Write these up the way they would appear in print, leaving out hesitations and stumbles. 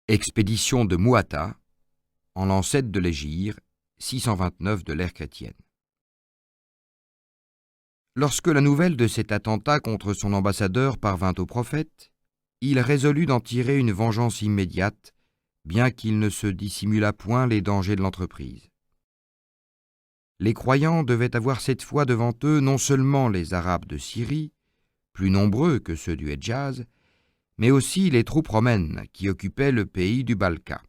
Expédition de Mu'ata, en l'an 7 de l'Hégire, 629 de l'ère chrétienne. Lorsque la nouvelle de cet attentat contre son ambassadeur parvint au prophète, il résolut d'en tirer une vengeance immédiate, bien qu'il ne se dissimulât point les dangers de l'entreprise. Les croyants devaient avoir cette fois devant eux non seulement les Arabes de Syrie, plus nombreux que ceux du Hedjaz, mais aussi les troupes romaines qui occupaient le pays du Balka.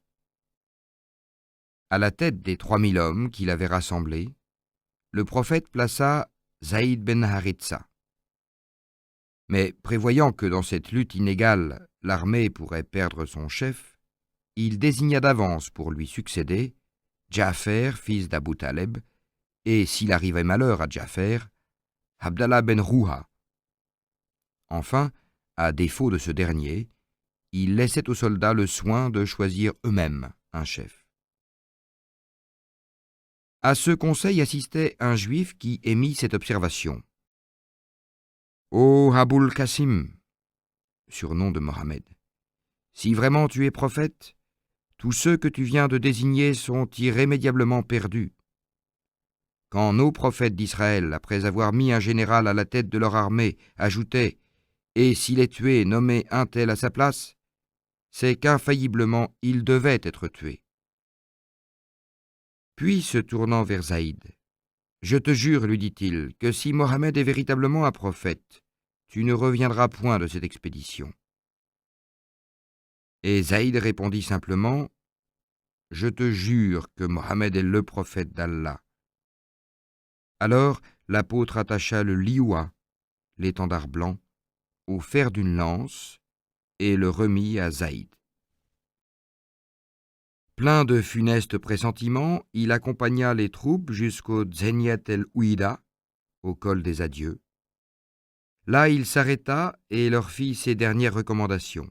À la tête des 3000 hommes qu'il avait rassemblés, le prophète plaça Zaïd ben Haritha. Mais prévoyant que dans cette lutte inégale, l'armée pourrait perdre son chef, il désigna d'avance pour lui succéder Ja'fer, fils d'Abu Taleb, et s'il arrivait malheur à Ja'fer, Abdallah ben Rouha. Enfin, à défaut de ce dernier, il laissait aux soldats le soin de choisir eux-mêmes un chef. À ce conseil assistait un juif qui émit cette observation. « Ô Abul Qasim, surnom de Mohammed, si vraiment tu es prophète, tous ceux que tu viens de désigner sont irrémédiablement perdus. Quand nos prophètes d'Israël, après avoir mis un général à la tête de leur armée, ajoutaient « Et s'il est tué, nommez un tel à sa place », c'est qu'infailliblement il devait être tué. Puis, se tournant vers Zaïd, « Je te jure, lui dit-il, que si Mohammed est véritablement un prophète, tu ne reviendras point de cette expédition. » Et Zaïd répondit simplement, « Je te jure que Mohammed est le prophète d'Allah. » Alors l'apôtre attacha le liwa, l'étendard blanc, au fer d'une lance et le remit à Zaïd. Plein de funestes pressentiments, il accompagna les troupes jusqu'au Zeniat el-Ouida, au col des adieux. Là, il s'arrêta et leur fit ces dernières recommandations.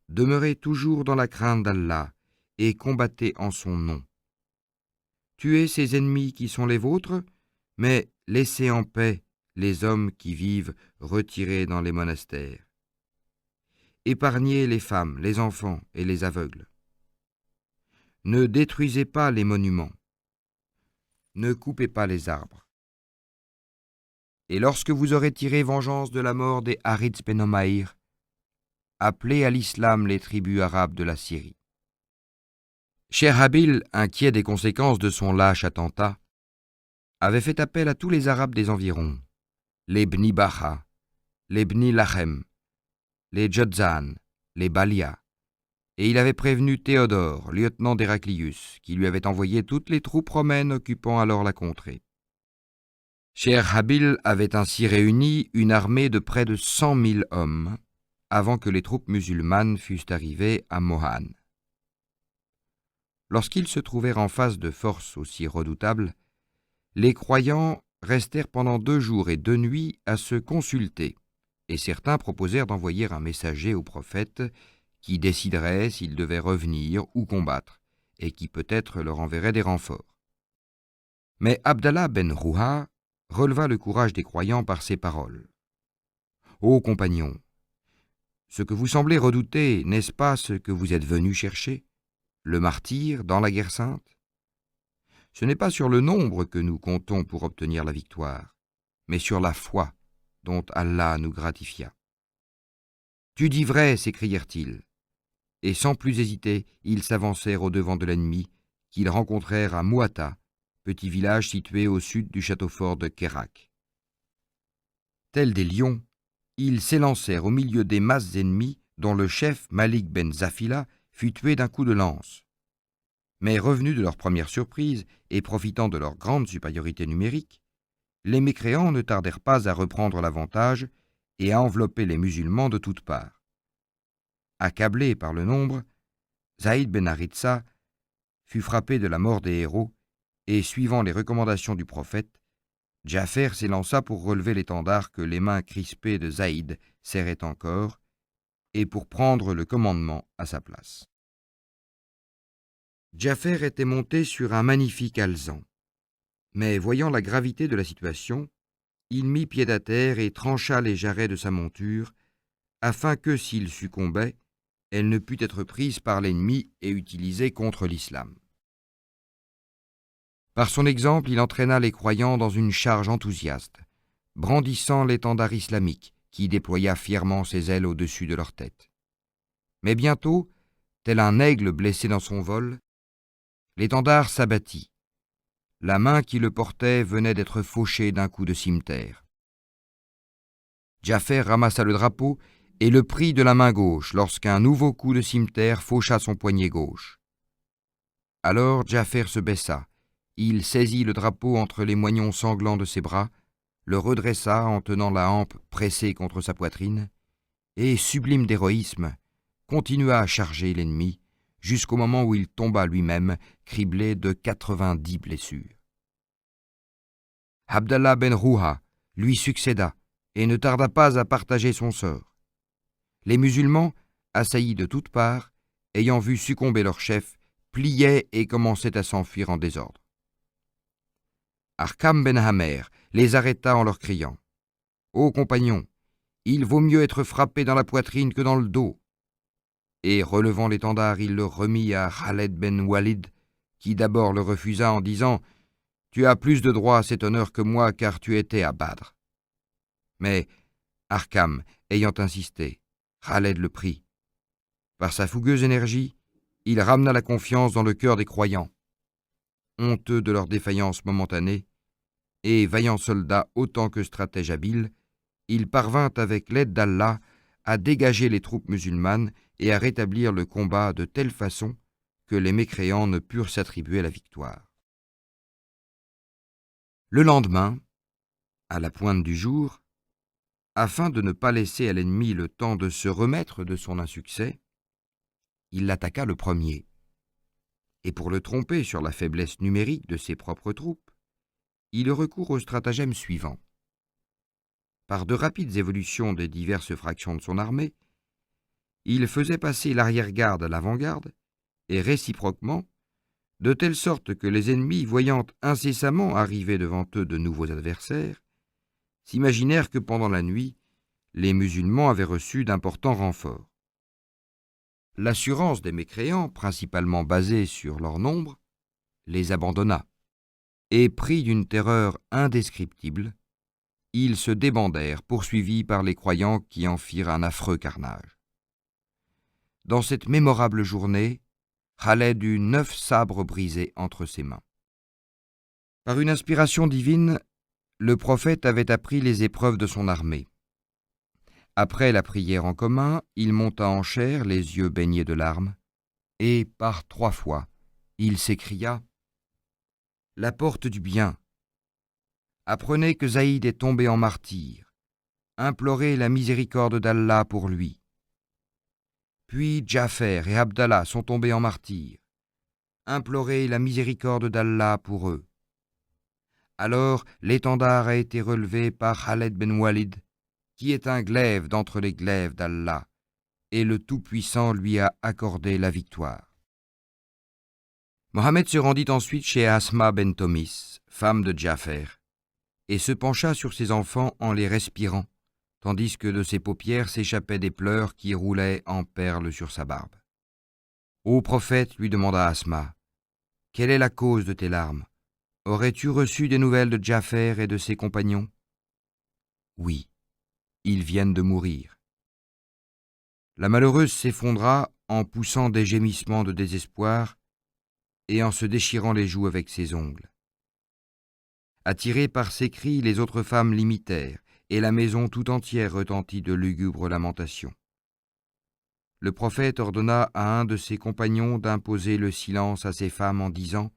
Demeurez toujours dans la crainte d'Allah et combattez en son nom. Tuez ces ennemis qui sont les vôtres, mais laissez en paix les hommes qui vivent retirés dans les monastères. Épargnez les femmes, les enfants et les aveugles. Ne détruisez pas les monuments. Ne coupez pas les arbres. Et lorsque vous aurez tiré vengeance de la mort des Haritz ben Omaïr, appelez à l'islam les tribus arabes de la Syrie. Sherhabil, inquiet des conséquences de son lâche attentat, avait fait appel à tous les Arabes des environs, les Bni Baha, les Bni Lachem, les Jodzan, les Balia, et il avait prévenu Théodore, lieutenant d'Héraclius, qui lui avait envoyé toutes les troupes romaines occupant alors la contrée. Sherhabil avait ainsi réuni une armée de près de 100 000 hommes, avant que les troupes musulmanes fussent arrivées à Mohan. Lorsqu'ils se trouvèrent en face de forces aussi redoutables, les croyants restèrent pendant 2 jours et 2 nuits à se consulter, et certains proposèrent d'envoyer un messager au prophète qui déciderait s'il devait revenir ou combattre, et qui peut-être leur enverrait des renforts. Mais Abdallah ben Rouha releva le courage des croyants par ces paroles. « Ô compagnons, ce que vous semblez redouter, n'est-ce pas ce que vous êtes venus chercher, le martyre dans la guerre sainte? Ce n'est pas sur le nombre que nous comptons pour obtenir la victoire, mais sur la foi dont Allah nous gratifia. »« Tu dis vrai, s'écrièrent-ils, et sans plus hésiter, ils s'avancèrent au-devant de l'ennemi, qu'ils rencontrèrent à Mu'ata, petit village situé au sud du château fort de Kérak. Tels des lions, ils s'élancèrent au milieu des masses ennemies dont le chef Malik ben Zafila fut tué d'un coup de lance. Mais revenus de leur première surprise et profitant de leur grande supériorité numérique, les mécréants ne tardèrent pas à reprendre l'avantage et à envelopper les musulmans de toutes parts. Accablé par le nombre, Zaïd ben Haritha fut frappé de la mort des héros et, suivant les recommandations du prophète, Ja'fer s'élança pour relever l'étendard que les mains crispées de Zaïd serraient encore et pour prendre le commandement à sa place. Ja'fer était monté sur un magnifique alezan, mais voyant la gravité de la situation, il mit pied à terre et trancha les jarrets de sa monture, afin que, s'il succombait, elle ne put être prise par l'ennemi et utilisée contre l'islam. Par son exemple, il entraîna les croyants dans une charge enthousiaste, brandissant l'étendard islamique qui déploya fièrement ses ailes au-dessus de leur tête. Mais bientôt, tel un aigle blessé dans son vol, l'étendard s'abattit. La main qui le portait venait d'être fauchée d'un coup de cimeterre. Ja'fer ramassa le drapeau et le prit de la main gauche lorsqu'un nouveau coup de cimeterre faucha son poignet gauche. Alors Ja'fer se baissa, il saisit le drapeau entre les moignons sanglants de ses bras, le redressa en tenant la hampe pressée contre sa poitrine, et, sublime d'héroïsme, continua à charger l'ennemi jusqu'au moment où il tomba lui-même, criblé de 90 blessures. Abdallah ben Rouha lui succéda et ne tarda pas à partager son sort. Les musulmans, assaillis de toutes parts, ayant vu succomber leur chef, pliaient et commençaient à s'enfuir en désordre. Arkam ben Hamer les arrêta en leur criant « Ô compagnons, il vaut mieux être frappé dans la poitrine que dans le dos !» Et relevant l'étendard, il le remit à Khaled ben Walid, qui d'abord le refusa en disant « Tu as plus de droit à cet honneur que moi, car tu étais à Badr. » Mais Arkam, ayant insisté, Khaled le prit. Par sa fougueuse énergie, il ramena la confiance dans le cœur des croyants. Honteux de leur défaillance momentanée, et vaillant soldat autant que stratège habile, il parvint avec l'aide d'Allah à dégager les troupes musulmanes et à rétablir le combat de telle façon que les mécréants ne purent s'attribuer la victoire. Le lendemain, à la pointe du jour, afin de ne pas laisser à l'ennemi le temps de se remettre de son insuccès, il l'attaqua le premier. Et pour le tromper sur la faiblesse numérique de ses propres troupes, il recourt au stratagème suivant. Par de rapides évolutions des diverses fractions de son armée, il faisait passer l'arrière-garde à l'avant-garde, et réciproquement, de telle sorte que les ennemis, voyant incessamment arriver devant eux de nouveaux adversaires, s'imaginèrent que pendant la nuit, les musulmans avaient reçu d'importants renforts. L'assurance des mécréants, principalement basée sur leur nombre, les abandonna, et pris d'une terreur indescriptible, ils se débandèrent, poursuivis par les croyants qui en firent un affreux carnage. Dans cette mémorable journée, Khaled eut 9 sabres brisés entre ses mains. Par une inspiration divine, le prophète avait appris les épreuves de son armée. Après la prière en commun, il monta en chair, les yeux baignés de larmes, et par 3 fois, il s'écria « La porte du bien ! Apprenez que Zaïd est tombé en martyr. Implorez la miséricorde d'Allah pour lui. Puis Ja'fer et Abdallah sont tombés en martyr. Implorez la miséricorde d'Allah pour eux. Alors l'étendard a été relevé par Khaled ben Walid, qui est un glaive d'entre les glaives d'Allah, et le Tout-Puissant lui a accordé la victoire. » Mohammed se rendit ensuite chez Asma ben Tomis, femme de Ja'fer, et se pencha sur ses enfants en les respirant, tandis que de ses paupières s'échappaient des pleurs qui roulaient en perles sur sa barbe. « Ô prophète, lui demanda Asma, quelle est la cause de tes larmes? Aurais-tu reçu des nouvelles de Ja'fer et de ses compagnons? » Oui, ils viennent de mourir. La malheureuse s'effondra en poussant des gémissements de désespoir et en se déchirant les joues avec ses ongles. Attirées par ces cris, les autres femmes l'imitèrent, et la maison tout entière retentit de lugubres lamentations. Le prophète ordonna à un de ses compagnons d'imposer le silence à ces femmes en disant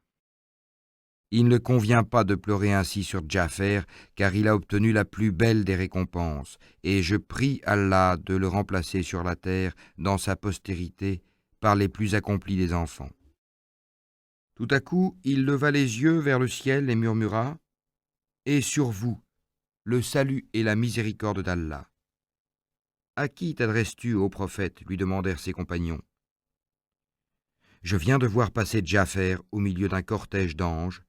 « Il ne convient pas de pleurer ainsi sur Ja'fer, car il a obtenu la plus belle des récompenses, et je prie Allah de le remplacer sur la terre, dans sa postérité, par les plus accomplis des enfants. » Tout à coup, il leva les yeux vers le ciel et murmura « Et sur vous, le salut et la miséricorde d'Allah. » « À qui t'adresses-tu, ô prophète ?» lui demandèrent ses compagnons. « Je viens de voir passer Ja'fer au milieu d'un cortège d'anges.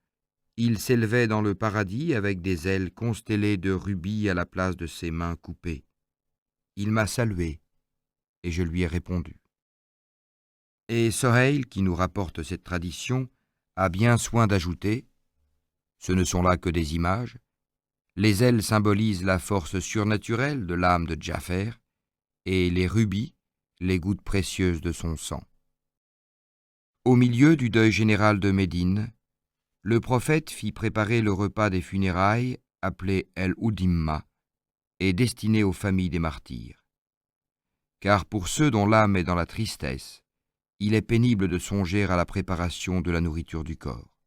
Il s'élevait dans le paradis avec des ailes constellées de rubis à la place de ses mains coupées. Il m'a salué, et je lui ai répondu. Et Soheil, qui nous rapporte cette tradition, a bien soin d'ajouter « Ce ne sont là que des images. Les ailes symbolisent la force surnaturelle de l'âme de Ja'fer, et les rubis, les gouttes précieuses de son sang. » Au milieu du deuil général de Médine, le prophète fit préparer le repas des funérailles, appelé El-Oudimma, et destiné aux familles des martyrs. Car pour ceux dont l'âme est dans la tristesse, il est pénible de songer à la préparation de la nourriture du corps.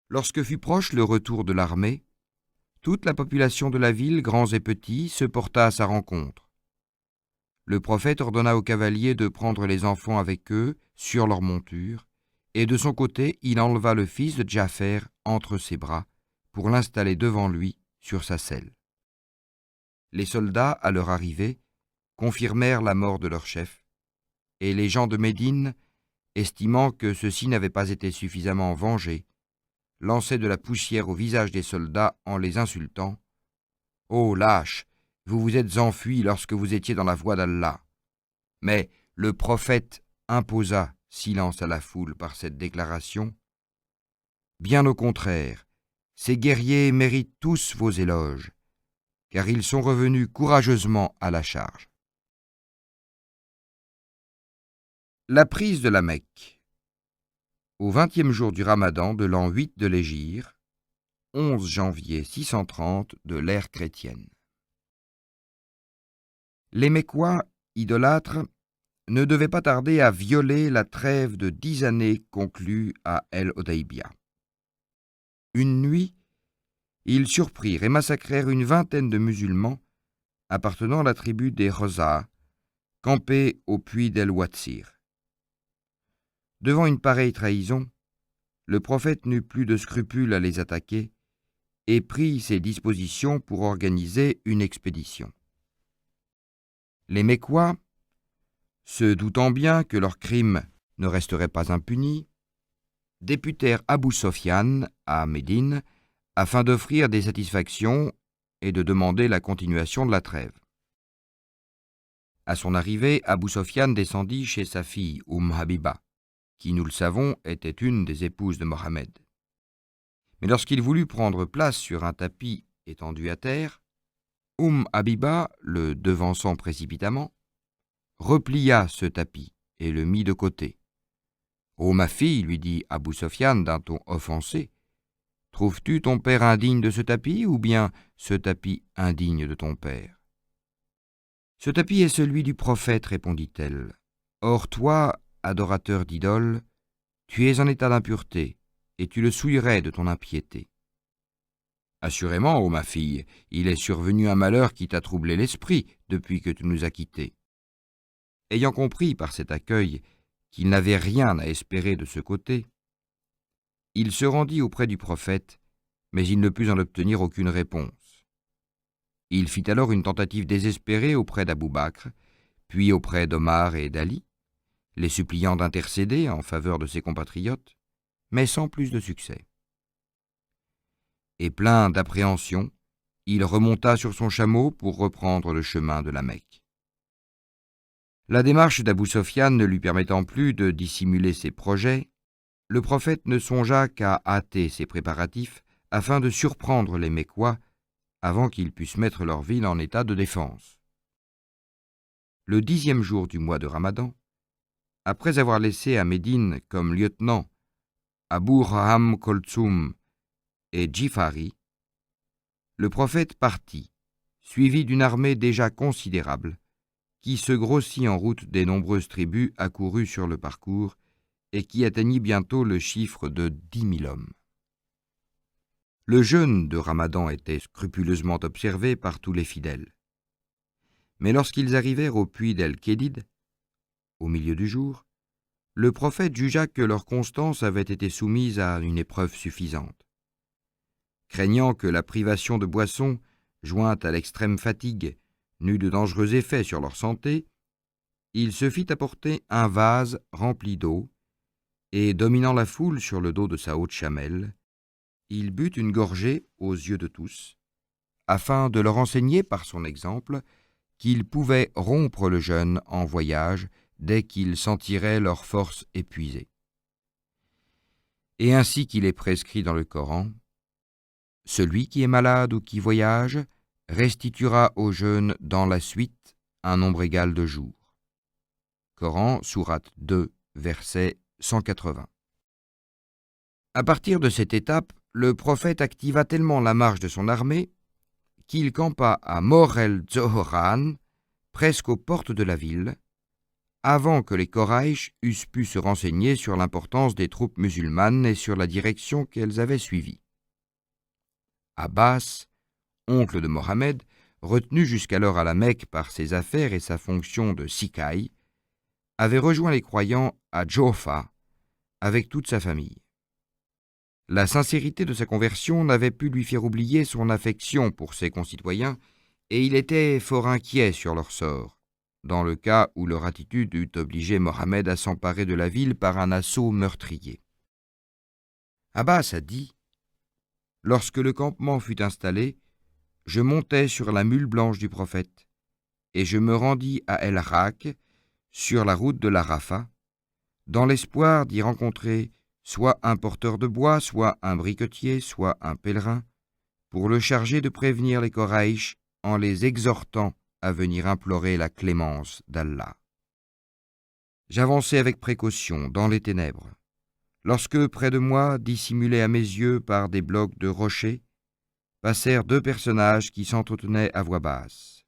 Lorsque fut proche le retour de l'armée, toute la population de la ville, grands et petits, se porta à sa rencontre. Le prophète ordonna aux cavaliers de prendre les enfants avec eux sur leurs montures, et de son côté, il enleva le fils de Ja'fer entre ses bras pour l'installer devant lui sur sa selle. Les soldats, à leur arrivée, confirmèrent la mort de leur chef, et les gens de Médine, estimant que ceux-ci n'avaient pas été suffisamment vengés, lançaient de la poussière au visage des soldats en les insultant. « Ô lâches, vous vous êtes enfuis lorsque vous étiez dans la voie d'Allah. » Mais le prophète imposa silence à la foule par cette déclaration. « Bien au contraire, ces guerriers méritent tous vos éloges, car ils sont revenus courageusement à la charge. » La prise de la Mecque. Au 20e jour du Ramadan de l'an 8 de l'Hégire, 11 janvier 630 de l'ère chrétienne. Les Mécois, idolâtres, ne devaient pas tarder à violer la trêve de 10 années conclue à El-Odaïbia. Une nuit, ils surprirent et massacrèrent une vingtaine de musulmans appartenant à la tribu des Rosa, campés au puits d'El-Watsir. Devant une pareille trahison, le prophète n'eut plus de scrupules à les attaquer et prit ses dispositions pour organiser une expédition. Les Mécois, se doutant bien que leurs crimes ne resteraient pas impunis, députèrent Abu Sofyan à Médine afin d'offrir des satisfactions et de demander la continuation de la trêve. À son arrivée, Abu Sofyan descendit chez sa fille Habiba, qui, nous le savons, était une des épouses de Mohammed. Mais lorsqu'il voulut prendre place sur un tapis étendu à terre, Habiba, le devançant précipitamment, replia ce tapis et le mit de côté. « Ô ma fille, lui dit Abu Sofyan d'un ton offensé, trouves-tu ton père indigne de ce tapis ou bien ce tapis indigne de ton père ?»« Ce tapis est celui du prophète, répondit-elle. Or toi, adorateur d'idoles, tu es en état d'impureté, et tu le souillerais de ton impiété. Assurément, ô ma fille, il est survenu un malheur qui t'a troublé l'esprit depuis que tu nous as quittés. » Ayant compris par cet accueil qu'il n'avait rien à espérer de ce côté, il se rendit auprès du prophète, mais il ne put en obtenir aucune réponse. Il fit alors une tentative désespérée auprès d'Abou Bakr, puis auprès d'Omar et d'Ali, les suppliant d'intercéder en faveur de ses compatriotes, mais sans plus de succès. Et plein d'appréhension, il remonta sur son chameau pour reprendre le chemin de la Mecque. La démarche d'Abou Sofyan ne lui permettant plus de dissimuler ses projets, le prophète ne songea qu'à hâter ses préparatifs afin de surprendre les Mécois avant qu'ils puissent mettre leur ville en état de défense. Le 10e jour du mois de Ramadan, après avoir laissé à Médine comme lieutenant Abu Raham Koltsoum et Djifari, le prophète partit, suivi d'une armée déjà considérable, qui se grossit en route des nombreuses tribus accourues sur le parcours et qui atteignit bientôt le chiffre de 10 000 hommes. Le jeûne de Ramadan était scrupuleusement observé par tous les fidèles. Mais lorsqu'ils arrivèrent au puits d'El-Kédid, au milieu du jour, le prophète jugea que leur constance avait été soumise à une épreuve suffisante. Craignant que la privation de boisson, jointe à l'extrême fatigue, n'eût de dangereux effets sur leur santé, il se fit apporter un vase rempli d'eau, et, dominant la foule sur le dos de sa haute chamelle, il but une gorgée aux yeux de tous, afin de leur enseigner par son exemple qu'il pouvait rompre le jeûne en voyage dès qu'ils sentiraient leur force épuisée. Et ainsi qu'il est prescrit dans le Coran, celui qui est malade ou qui voyage restituera au jeûne dans la suite un nombre égal de jours. Coran, sourate 2, verset 180. À partir de cette étape, le prophète activa tellement la marche de son armée qu'il campa à Mor el-Zohran, presque aux portes de la ville, avant que les Quraïsh eussent pu se renseigner sur l'importance des troupes musulmanes et sur la direction qu'elles avaient suivie. Abbas, oncle de Mohammed, retenu jusqu'alors à la Mecque par ses affaires et sa fonction de sikaï, avait rejoint les croyants à Djofa avec toute sa famille. La sincérité de sa conversion n'avait pu lui faire oublier son affection pour ses concitoyens et il était fort inquiet sur leur sort, dans le cas où leur attitude eût obligé Mohammed à s'emparer de la ville par un assaut meurtrier. Abbas a dit : « Lorsque le campement fut installé, je montai sur la mule blanche du prophète, et je me rendis à El-Rak, sur la route de l'Arafa, dans l'espoir d'y rencontrer soit un porteur de bois, soit un briquetier, soit un pèlerin, pour le charger de prévenir les Quraïsh en les exhortant à venir implorer la clémence d'Allah. J'avançai avec précaution dans les ténèbres, lorsque près de moi, dissimulés à mes yeux par des blocs de rochers, passèrent deux personnages qui s'entretenaient à voix basse.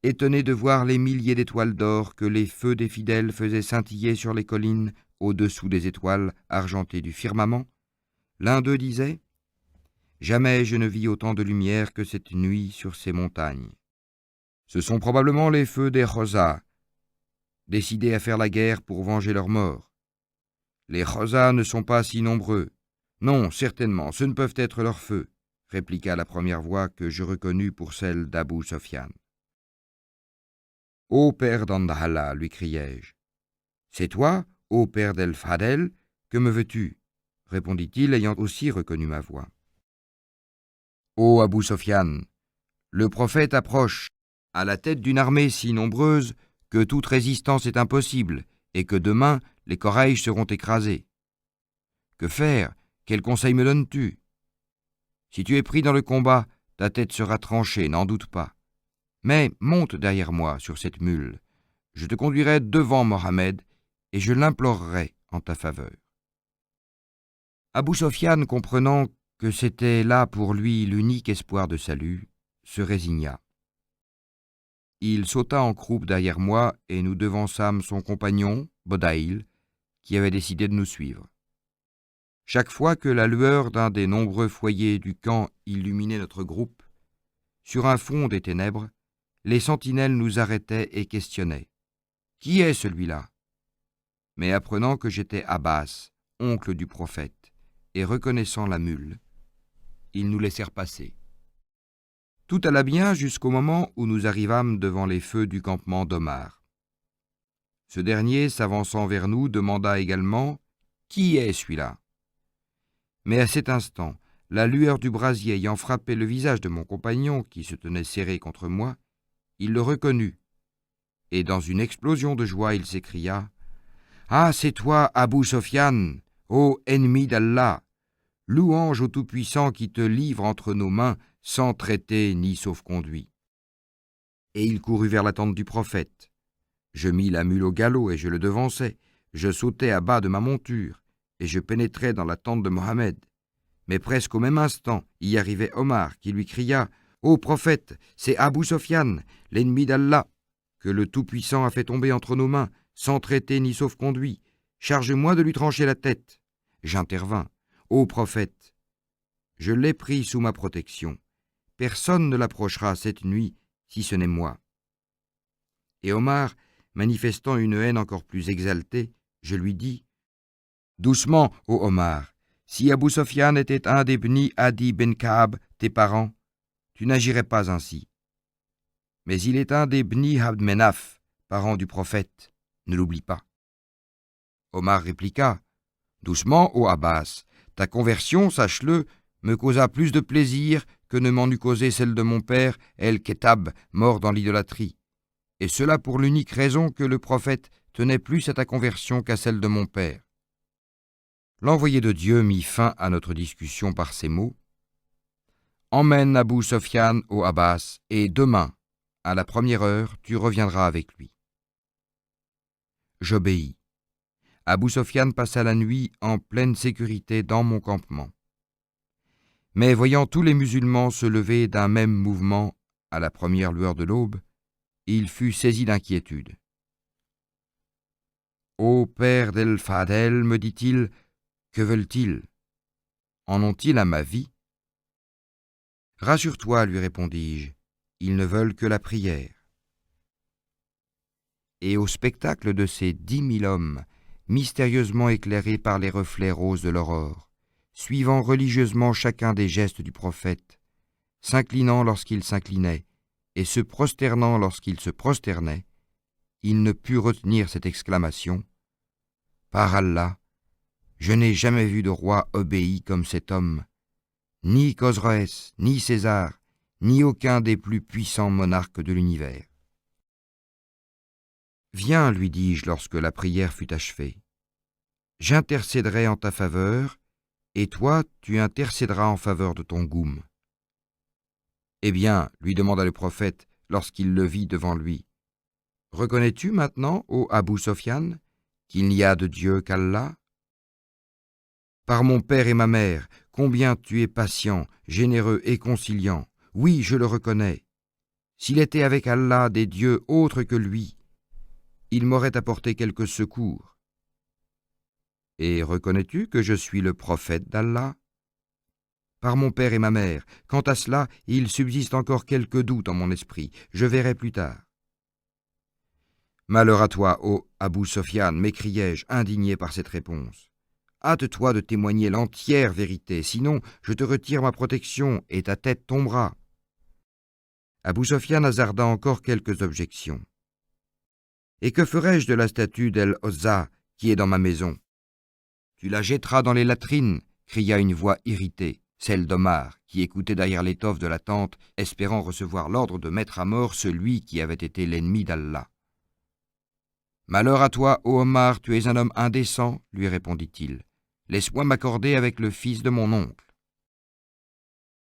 Étonné de voir les milliers d'étoiles d'or que les feux des fidèles faisaient scintiller sur les collines au-dessous des étoiles argentées du firmament, l'un d'eux disait : « Jamais je ne vis autant de lumière que cette nuit sur ces montagnes. Ce sont probablement les feux des Khozas, décidés à faire la guerre pour venger leurs morts. Les Khozas ne sont pas si nombreux. Non, certainement, ce ne peuvent être leurs feux, répliqua la première voix que je reconnus pour celle d'Abou Sofyan. « Ô père d'Andallah, lui criai-je. « C'est toi, ô père d'El-Fadel, que me veux-tu » répondit-il, ayant aussi reconnu ma voix. « Ô Abou Sofyan, le prophète approche, à la tête d'une armée si nombreuse que toute résistance est impossible et que demain les Quraïsh seront écrasés. Que faire? Quel conseil me donnes-tu? Si tu es pris dans le combat, ta tête sera tranchée, n'en doute pas. Mais monte derrière moi sur cette mule. Je te conduirai devant Mohammed et je l'implorerai en ta faveur. » Abou Sofyan, comprenant que c'était là pour lui l'unique espoir de salut, se résigna. Il sauta en croupe derrière moi et nous devançâmes son compagnon, Bodaïl, qui avait décidé de nous suivre. Chaque fois que la lueur d'un des nombreux foyers du camp illuminait notre groupe, sur un fond des ténèbres, les sentinelles nous arrêtaient et questionnaient. « Qui est celui-là » Mais apprenant que j'étais Abbas, oncle du prophète, et reconnaissant la mule, ils nous laissèrent passer. Tout alla bien jusqu'au moment où nous arrivâmes devant les feux du campement d'Omar. Ce dernier, s'avançant vers nous, demanda également « Qui est celui-là » Mais à cet instant, la lueur du brasier ayant frappé le visage de mon compagnon, qui se tenait serré contre moi, il le reconnut, et dans une explosion de joie, il s'écria « Ah, c'est toi, Abou Sofyan, ô ennemi d'Allah, louange au Tout-Puissant qui te livre entre nos mains sans traité ni sauf-conduit. » Et il courut vers la tente du prophète. Je mis la mule au galop et je le devançai. Je sautai à bas de ma monture et je pénétrai dans la tente de Mohammed. Mais presque au même instant, y arrivait Omar qui lui cria « Ô prophète, c'est Abou Sofyan, l'ennemi d'Allah, que le Tout-Puissant a fait tomber entre nos mains, sans traité ni sauf-conduit. Charge-moi de lui trancher la tête. » J'intervins. « Ô prophète, je l'ai pris sous ma protection. Personne ne l'approchera cette nuit, si ce n'est moi. » Et Omar, manifestant une haine encore plus exaltée, je lui dis « Doucement, ô Omar, si Abou Sofyan était un des Bni Adi ben Ka'ab, tes parents, tu n'agirais pas ainsi. Mais il est un des Bni Abd Menaf, parents du prophète, ne l'oublie pas. » Omar répliqua « Doucement, ô Abbas, ta conversion, sache-le, me causa plus de plaisir que ne m'en eût causé celle de mon père, El-Ketab, mort dans l'idolâtrie. et cela pour l'unique raison que le prophète tenait plus à ta conversion qu'à celle de mon père. » L'envoyé de Dieu mit fin à notre discussion par ces mots: « Emmène Abou Sofiane au Abbas, et demain, à la première heure, tu reviendras avec lui. » J'obéis. Abou Sofiane passa la nuit en pleine sécurité dans mon campement. Mais voyant tous les musulmans se lever d'un même mouvement à la première lueur de l'aube, il fut saisi d'inquiétude. « Ô père d'El-Fadel, me dit-il, que veulent-ils? En ont-ils à ma vie ?» « Rassure-toi, lui répondis-je, ils ne veulent que la prière. » Et au spectacle de ces 10 000 hommes, mystérieusement éclairés par les reflets roses de l'aurore, suivant religieusement chacun des gestes du prophète, s'inclinant lorsqu'il s'inclinait, et se prosternant lorsqu'il se prosternait, il ne put retenir cette exclamation: « Par Allah, je n'ai jamais vu de roi obéi comme cet homme, ni Khosroès, ni César, ni aucun des plus puissants monarques de l'univers. » « Viens, lui dis-je lorsque la prière fut achevée. J'intercéderai en ta faveur, et toi, tu intercéderas en faveur de ton goum. » « Eh bien, lui demanda le prophète lorsqu'il le vit devant lui, reconnais-tu maintenant, ô Abou Sofiane, qu'il n'y a de Dieu qu'Allah? Par mon père et ma mère, combien tu es patient, généreux et conciliant. Oui, je le reconnais. S'il était avec Allah des dieux autres que lui, il m'aurait apporté quelque secours. Et reconnais-tu que je suis le prophète d'Allah? Par mon père et ma mère, quant à cela, il subsiste encore quelques doutes en mon esprit. Je verrai plus tard. Malheur à toi, ô Abou Sofiane, m'écriai-je, indigné par cette réponse. Hâte-toi de témoigner l'entière vérité, sinon je te retire ma protection et ta tête tombera. Abou Sofiane hasarda encore quelques objections. Et que ferai-je de la statue d'El-Ozza qui est dans ma maison? Tu la jetteras dans les latrines, cria une voix irritée, celle d'Omar, qui écoutait derrière l'étoffe de la tente, espérant recevoir l'ordre de mettre à mort celui qui avait été l'ennemi d'Allah. Malheur à toi, ô Omar, tu es un homme indécent, lui répondit-il. Laisse-moi m'accorder avec le fils de mon oncle.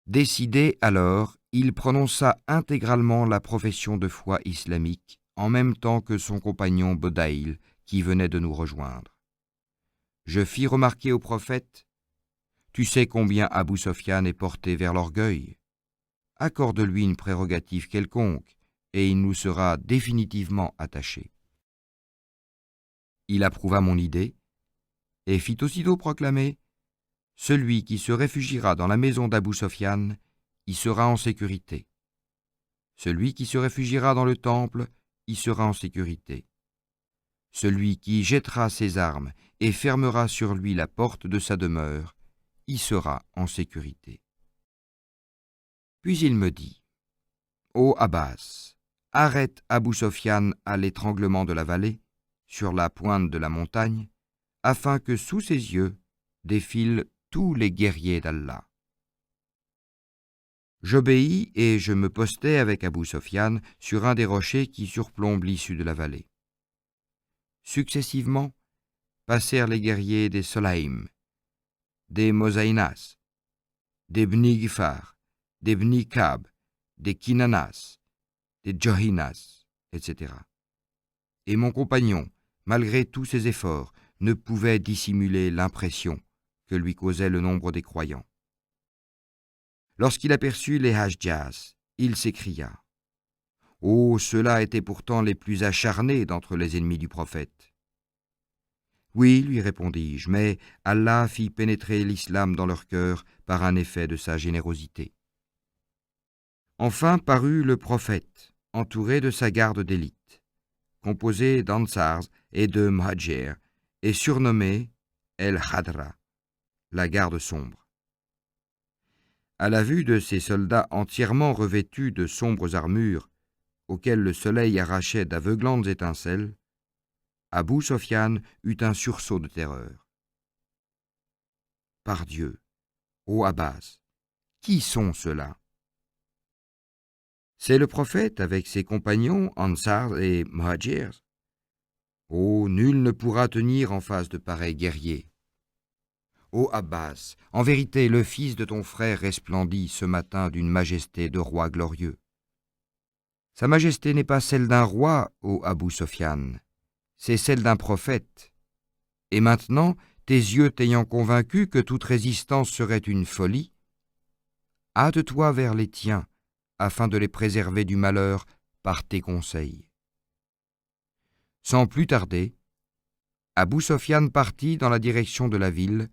Décidé alors, il prononça intégralement la profession de foi islamique, en même temps que son compagnon Bodaïl, qui venait de nous rejoindre. Je fis remarquer au prophète: « Tu sais combien Abou Sofiane est porté vers l'orgueil. Accorde-lui une prérogative quelconque, et il nous sera définitivement attaché. » Il approuva mon idée, et fit aussitôt proclamer: « Celui qui se réfugiera dans la maison d'Abou Sofiane y sera en sécurité. Celui qui se réfugiera dans le temple y sera en sécurité. Celui qui jettera ses armes et fermera sur lui la porte de sa demeure y sera en sécurité. » Puis il me dit: « Ô Abbas, arrête Abou Sofiane à l'étranglement de la vallée, sur la pointe de la montagne, afin que sous ses yeux défilent tous les guerriers d'Allah. » J'obéis et je me postai avec Abou Sofiane sur un des rochers qui surplombent l'issue de la vallée. Successivement, passèrent les guerriers des Solaïm, des Mosaïnas, des Bni Gifar, des Bni Kab, des Kinanas, des Johinas, etc. Et mon compagnon, malgré tous ses efforts, ne pouvait dissimuler l'impression que lui causait le nombre des croyants. Lorsqu'il aperçut les Hajjaz, il s'écria: « Oh, ceux-là étaient pourtant les plus acharnés d'entre les ennemis du prophète. » « Oui, lui répondis-je, mais Allah fit pénétrer l'islam dans leur cœur par un effet de sa générosité. » Enfin parut le prophète, entouré de sa garde d'élite, composée d'Ansars et de Muhadjir, et surnommé El-Hadra, la garde sombre. À la vue de ces soldats entièrement revêtus de sombres armures, auxquelles le soleil arrachait d'aveuglantes étincelles, Abou Sofiane eut un sursaut de terreur. « Par Dieu, ô Abbas, qui sont ceux-là ? » C'est le prophète avec ses compagnons Ansar et Muhajirs. Oh, nul ne pourra tenir en face de pareils guerriers. Ô Abbas, en vérité, le fils de ton frère resplendit ce matin d'une majesté de roi glorieux. Sa majesté n'est pas celle d'un roi, ô Abou Sofiane, c'est celle d'un prophète. Et maintenant, tes yeux t'ayant convaincu que toute résistance serait une folie, hâte-toi vers les tiens, afin de les préserver du malheur par tes conseils. Sans plus tarder, Abou Sofiane partit dans la direction de la ville,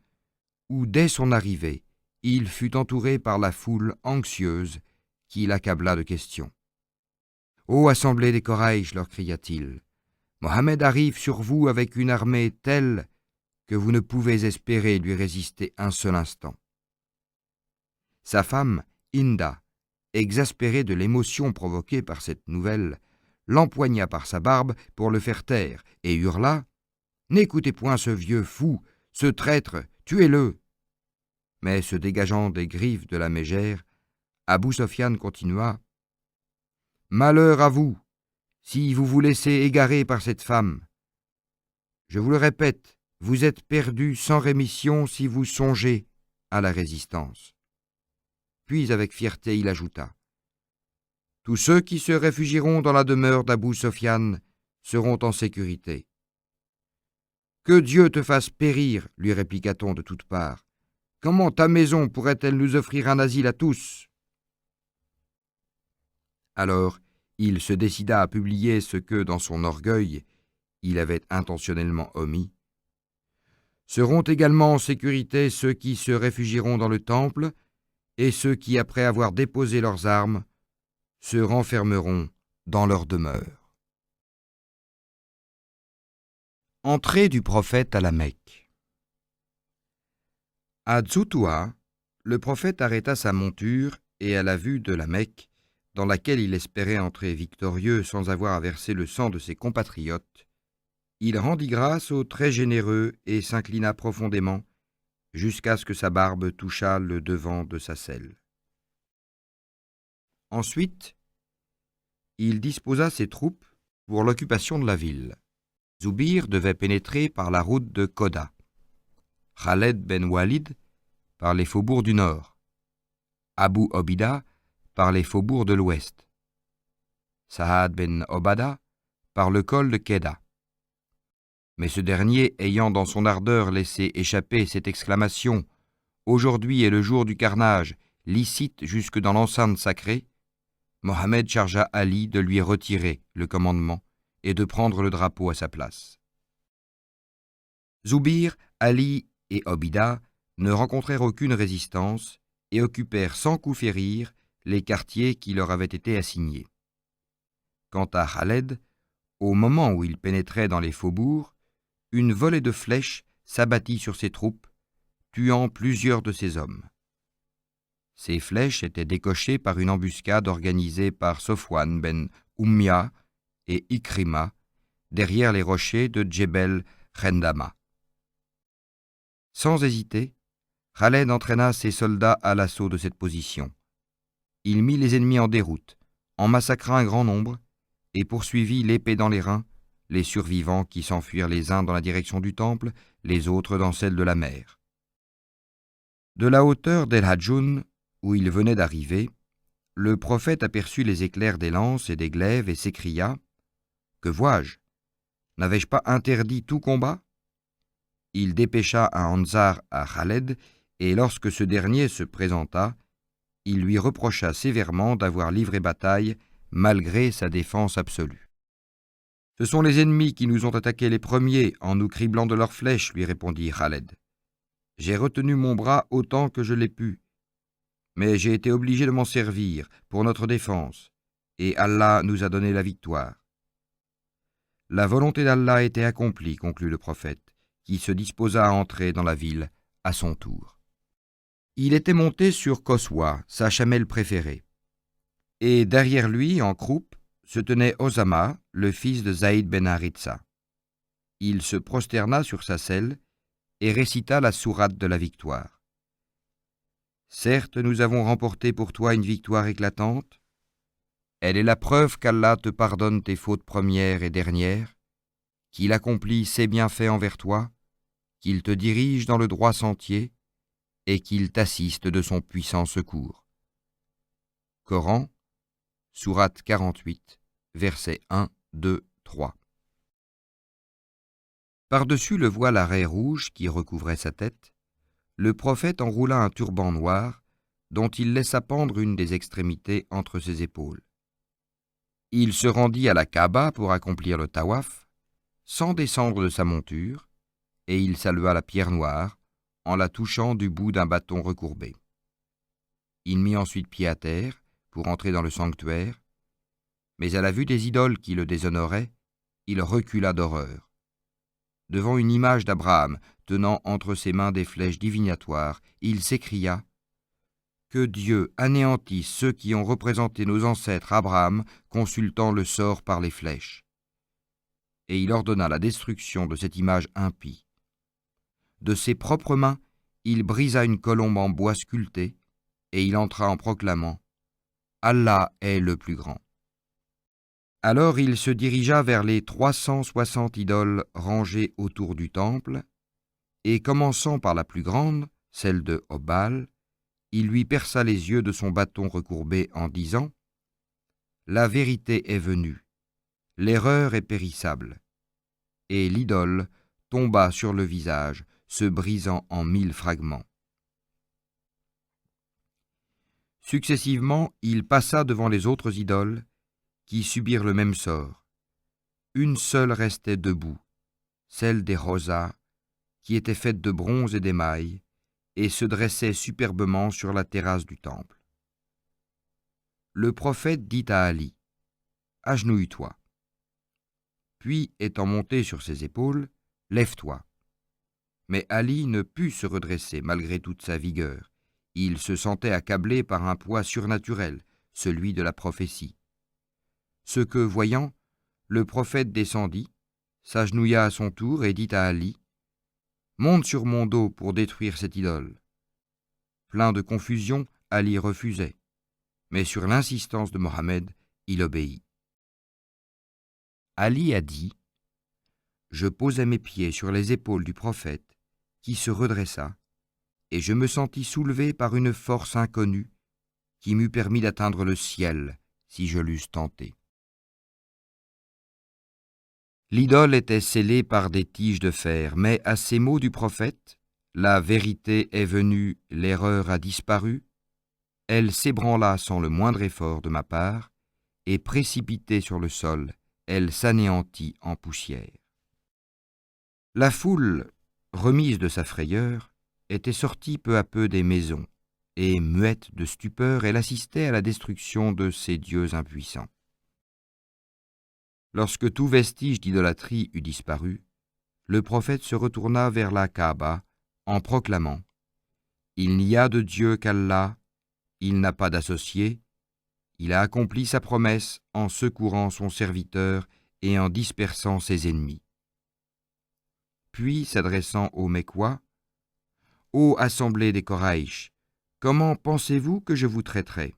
où dès son arrivée, il fut entouré par la foule anxieuse qui l'accabla de questions. « Ô assemblée des Quraïch, leur cria-t-il, Mohammed arrive sur vous avec une armée telle que vous ne pouvez espérer lui résister un seul instant. » Sa femme, Hinda, exaspérée de l'émotion provoquée par cette nouvelle, l'empoigna par sa barbe pour le faire taire et hurla « N'écoutez point ce vieux fou, ce traître, tuez-le » Mais se dégageant des griffes de la mégère, Abou Sofiane continua « Malheur à vous, si vous vous laissez égarer par cette femme. Je vous le répète, vous êtes perdus sans rémission si vous songez à la résistance. » Puis avec fierté il ajouta « Tous ceux qui se réfugieront dans la demeure d'Abou Sofiane seront en sécurité. »« Que Dieu te fasse périr, lui répliqua-t-on de toutes parts. Comment ta maison pourrait-elle nous offrir un asile à tous ?» Alors, il se décida à publier ce que, dans son orgueil, il avait intentionnellement omis. Seront également en sécurité ceux qui se réfugieront dans le temple et ceux qui, après avoir déposé leurs armes, se renfermeront dans leur demeure. Entrée du prophète à la Mecque. À Tzoutoua, le prophète arrêta sa monture et à la vue de la Mecque, dans laquelle il espérait entrer victorieux sans avoir à verser le sang de ses compatriotes, il rendit grâce au très généreux et s'inclina profondément jusqu'à ce que sa barbe touchât le devant de sa selle. Ensuite, il disposa ses troupes pour l'occupation de la ville. Zoubir devait pénétrer par la route de Koda, Khaled ben Walid par les faubourgs du nord, Abu Obida par les faubourgs de l'ouest, Saad ben Obada par le col de Keda. Mais ce dernier, ayant dans son ardeur laissé échapper cette exclamation « Aujourd'hui est le jour du carnage, licite jusque dans l'enceinte sacrée », Mohammed chargea Ali de lui retirer le commandement et de prendre le drapeau à sa place. Zoubir, Ali et Obida ne rencontrèrent aucune résistance et occupèrent sans coup férir les quartiers qui leur avaient été assignés. Quant à Khaled, au moment où il pénétrait dans les faubourgs, une volée de flèches s'abattit sur ses troupes, tuant plusieurs de ses hommes. Ces flèches étaient décochées par une embuscade organisée par Sofwan ben Ummia et Ikrima, derrière les rochers de Djebel Khendama. Sans hésiter, Khaled entraîna ses soldats à l'assaut de cette position. Il mit les ennemis en déroute, en massacra un grand nombre, et poursuivit l'épée dans les reins, les survivants qui s'enfuirent les uns dans la direction du temple, les autres dans celle de la mer. De la hauteur d'El Hadjoun, où il venait d'arriver, le prophète aperçut les éclairs des lances et des glaives et s'écria « Que vois-je? N'avais-je pas interdit tout combat ?» Il dépêcha un Ansar à Khaled, et lorsque ce dernier se présenta, il lui reprocha sévèrement d'avoir livré bataille malgré sa défense absolue. « Ce sont les ennemis qui nous ont attaqués les premiers en nous criblant de leurs flèches, lui répondit Khaled. J'ai retenu mon bras autant que je l'ai pu, mais j'ai été obligé de m'en servir pour notre défense, et Allah nous a donné la victoire. La volonté d'Allah était accomplie, conclut le prophète, qui se disposa à entrer dans la ville à son tour. Il était monté sur Qaswa, sa chamelle préférée, et derrière lui, en croupe, se tenait Osama, le fils de Zaïd ben Haritha. Il se prosterna sur sa selle et récita la sourate de la victoire. Certes, nous avons remporté pour toi une victoire éclatante, Elle est la preuve qu'Allah te pardonne tes fautes premières et dernières, qu'il accomplit ses bienfaits envers toi, qu'il te dirige dans le droit sentier et qu'il t'assiste de son puissant secours. Coran, sourate 48, versets 1, 2, 3. Par-dessus le voile à raies rouges qui recouvrait sa tête, le prophète enroula un turban noir dont il laissa pendre une des extrémités entre ses épaules. Il se rendit à la Kaaba pour accomplir le tawaf, sans descendre de sa monture, et il salua la pierre noire en la touchant du bout d'un bâton recourbé. Il mit ensuite pied à terre pour entrer dans le sanctuaire, mais à la vue des idoles qui le déshonoraient, il recula d'horreur. Devant une image d'Abraham tenant entre ses mains des flèches divinatoires, il s'écria « Que Dieu anéantisse ceux qui ont représenté nos ancêtres Abraham consultant le sort par les flèches. » Et il ordonna la destruction de cette image impie. De ses propres mains, il brisa une colombe en bois sculpté, et il entra en proclamant « Allah est le plus grand ». Alors il se dirigea vers les 360 idoles rangées autour du temple, et commençant par la plus grande, celle de Obal, il lui perça les yeux de son bâton recourbé en disant « La vérité est venue, l'erreur est périssable. » Et l'idole tomba sur le visage, se brisant en 1000 fragments. Successivement, il passa devant les autres idoles, qui subirent le même sort. Une seule restait debout, celle des Rosas, qui était faite de bronze et d'émail, et se dressait superbement sur la terrasse du temple. Le prophète dit à Ali, « Agenouille-toi. » Puis, étant monté sur ses épaules, « Lève-toi. » Mais Ali ne put se redresser malgré toute sa vigueur. Il se sentait accablé par un poids surnaturel, celui de la prophétie. Ce que, voyant, le prophète descendit, s'agenouilla à son tour et dit à Ali, « Monte sur mon dos pour détruire cette idole. » Plein de confusion, Ali refusait, mais sur l'insistance de Mohammed, il obéit. Ali a dit, « Je posai mes pieds sur les épaules du prophète, qui se redressa, et je me sentis soulevé par une force inconnue qui m'eût permis d'atteindre le ciel si je l'eusse tenté. » L'idole était scellée par des tiges de fer, mais à ces mots du prophète, « La vérité est venue, l'erreur a disparu », elle s'ébranla sans le moindre effort de ma part, et précipitée sur le sol, elle s'anéantit en poussière. La foule, remise de sa frayeur, était sortie peu à peu des maisons, et, muette de stupeur, elle assistait à la destruction de ces dieux impuissants. Lorsque tout vestige d'idolâtrie eut disparu, le prophète se retourna vers la Kaaba en proclamant « Il n'y a de Dieu qu'Allah, il n'a pas d'associé, il a accompli sa promesse en secourant son serviteur et en dispersant ses ennemis. » Puis, s'adressant aux Mecquois, « Ô assemblée des Koraïch, comment pensez-vous que je vous traiterai ?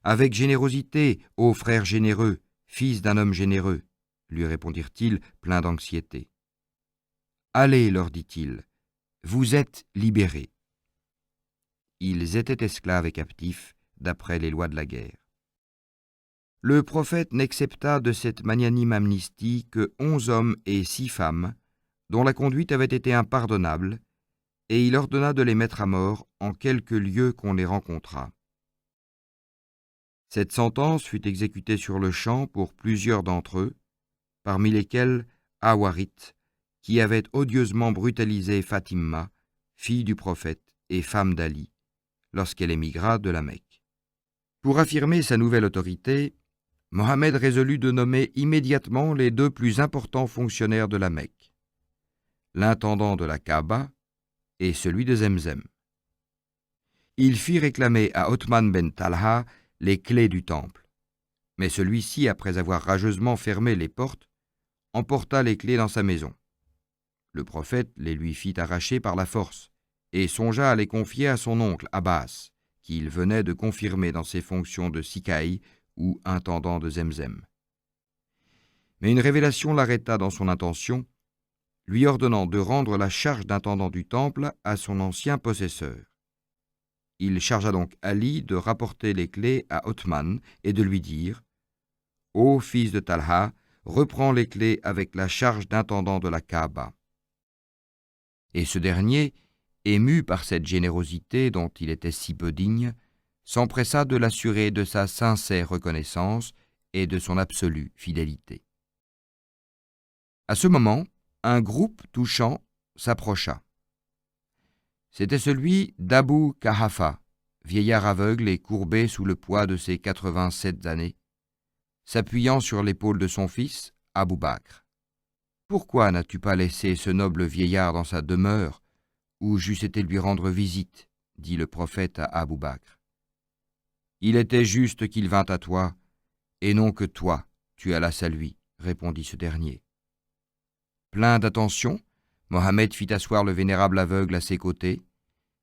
Avec générosité, ô frères généreux, fils d'un homme généreux, lui répondirent-ils, pleins d'anxiété. Allez, leur dit-il, vous êtes libérés. Ils étaient esclaves et captifs, d'après les lois de la guerre. Le prophète n'accepta de cette magnanime amnistie que 11 hommes et 6 femmes, dont la conduite avait été impardonnable, et il ordonna de les mettre à mort en quelque lieu qu'on les rencontrât. Cette sentence fut exécutée sur le champ pour plusieurs d'entre eux, parmi lesquels Awarit, qui avait odieusement brutalisé Fatimma, fille du prophète et femme d'Ali, lorsqu'elle émigra de la Mecque. Pour affirmer sa nouvelle autorité, Mohammed résolut de nommer immédiatement les 2 plus importants fonctionnaires de la Mecque, l'intendant de la Kaaba et celui de Zemzem. Il fit réclamer à Othman ben Talha les clés du temple, mais celui-ci, après avoir rageusement fermé les portes, emporta les clés dans sa maison. Le prophète les lui fit arracher par la force et songea à les confier à son oncle Abbas, qu'il venait de confirmer dans ses fonctions de Sikaï ou intendant de Zemzem. Mais une révélation l'arrêta dans son intention, lui ordonnant de rendre la charge d'intendant du temple à son ancien possesseur. Il chargea donc Ali de rapporter les clés à Othman et de lui dire « Ô fils de Talha, reprends les clés avec la charge d'intendant de la Kaaba. » Et ce dernier, ému par cette générosité dont il était si peu digne, s'empressa de l'assurer de sa sincère reconnaissance et de son absolue fidélité. À ce moment, un groupe touchant s'approcha. C'était celui d'Abu Qahafa, vieillard aveugle et courbé sous le poids de ses 87 années, s'appuyant sur l'épaule de son fils, Abu Bakr. « Pourquoi n'as-tu pas laissé ce noble vieillard dans sa demeure, où j'eusse été lui rendre visite ?» dit le prophète à Abu Bakr. « Il était juste qu'il vînt à toi, et non que toi, tu allasses à lui, » répondit ce dernier. Plein d'attention, Mohammed fit asseoir le vénérable aveugle à ses côtés,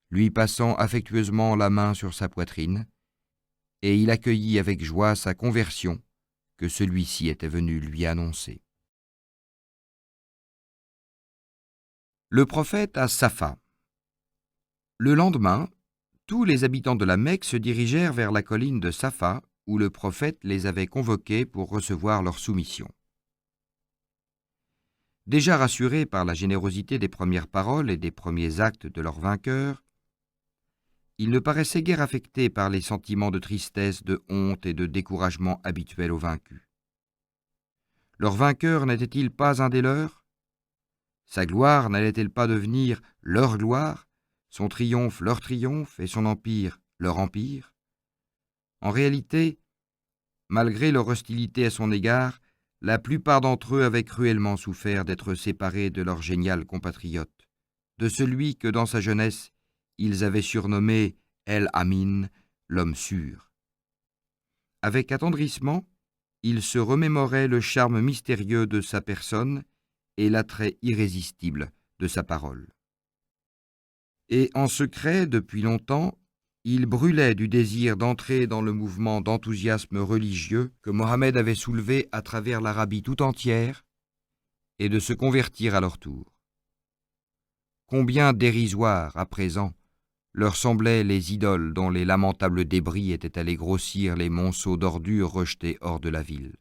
lui passant affectueusement la main sur sa poitrine, et il accueillit avec joie sa conversion que celui-ci était venu lui annoncer. Le prophète à Safa. Le lendemain, tous les habitants de la Mecque se dirigèrent vers la colline de Safa, où le prophète les avait convoqués pour recevoir leur soumission. Déjà rassurés par la générosité des premières paroles et des premiers actes de leur vainqueur, ils ne paraissaient guère affectés par les sentiments de tristesse, de honte et de découragement habituels aux vaincus. Leur vainqueur n'était-il pas un des leurs ? Sa gloire n'allait-elle pas devenir leur gloire, son triomphe leur triomphe et son empire leur empire ? En réalité, malgré leur hostilité à son égard, la plupart d'entre eux avaient cruellement souffert d'être séparés de leur génial compatriote, de celui que dans sa jeunesse ils avaient surnommé El-Amin, l'homme sûr. Avec attendrissement, ils se remémoraient le charme mystérieux de sa personne et l'attrait irrésistible de sa parole. Et en secret, depuis longtemps, ils brûlaient du désir d'entrer dans le mouvement d'enthousiasme religieux que Mohammed avait soulevé à travers l'Arabie tout entière et de se convertir à leur tour. Combien dérisoires, à présent, leur semblaient les idoles dont les lamentables débris étaient allés grossir les monceaux d'ordures rejetés hors de la ville.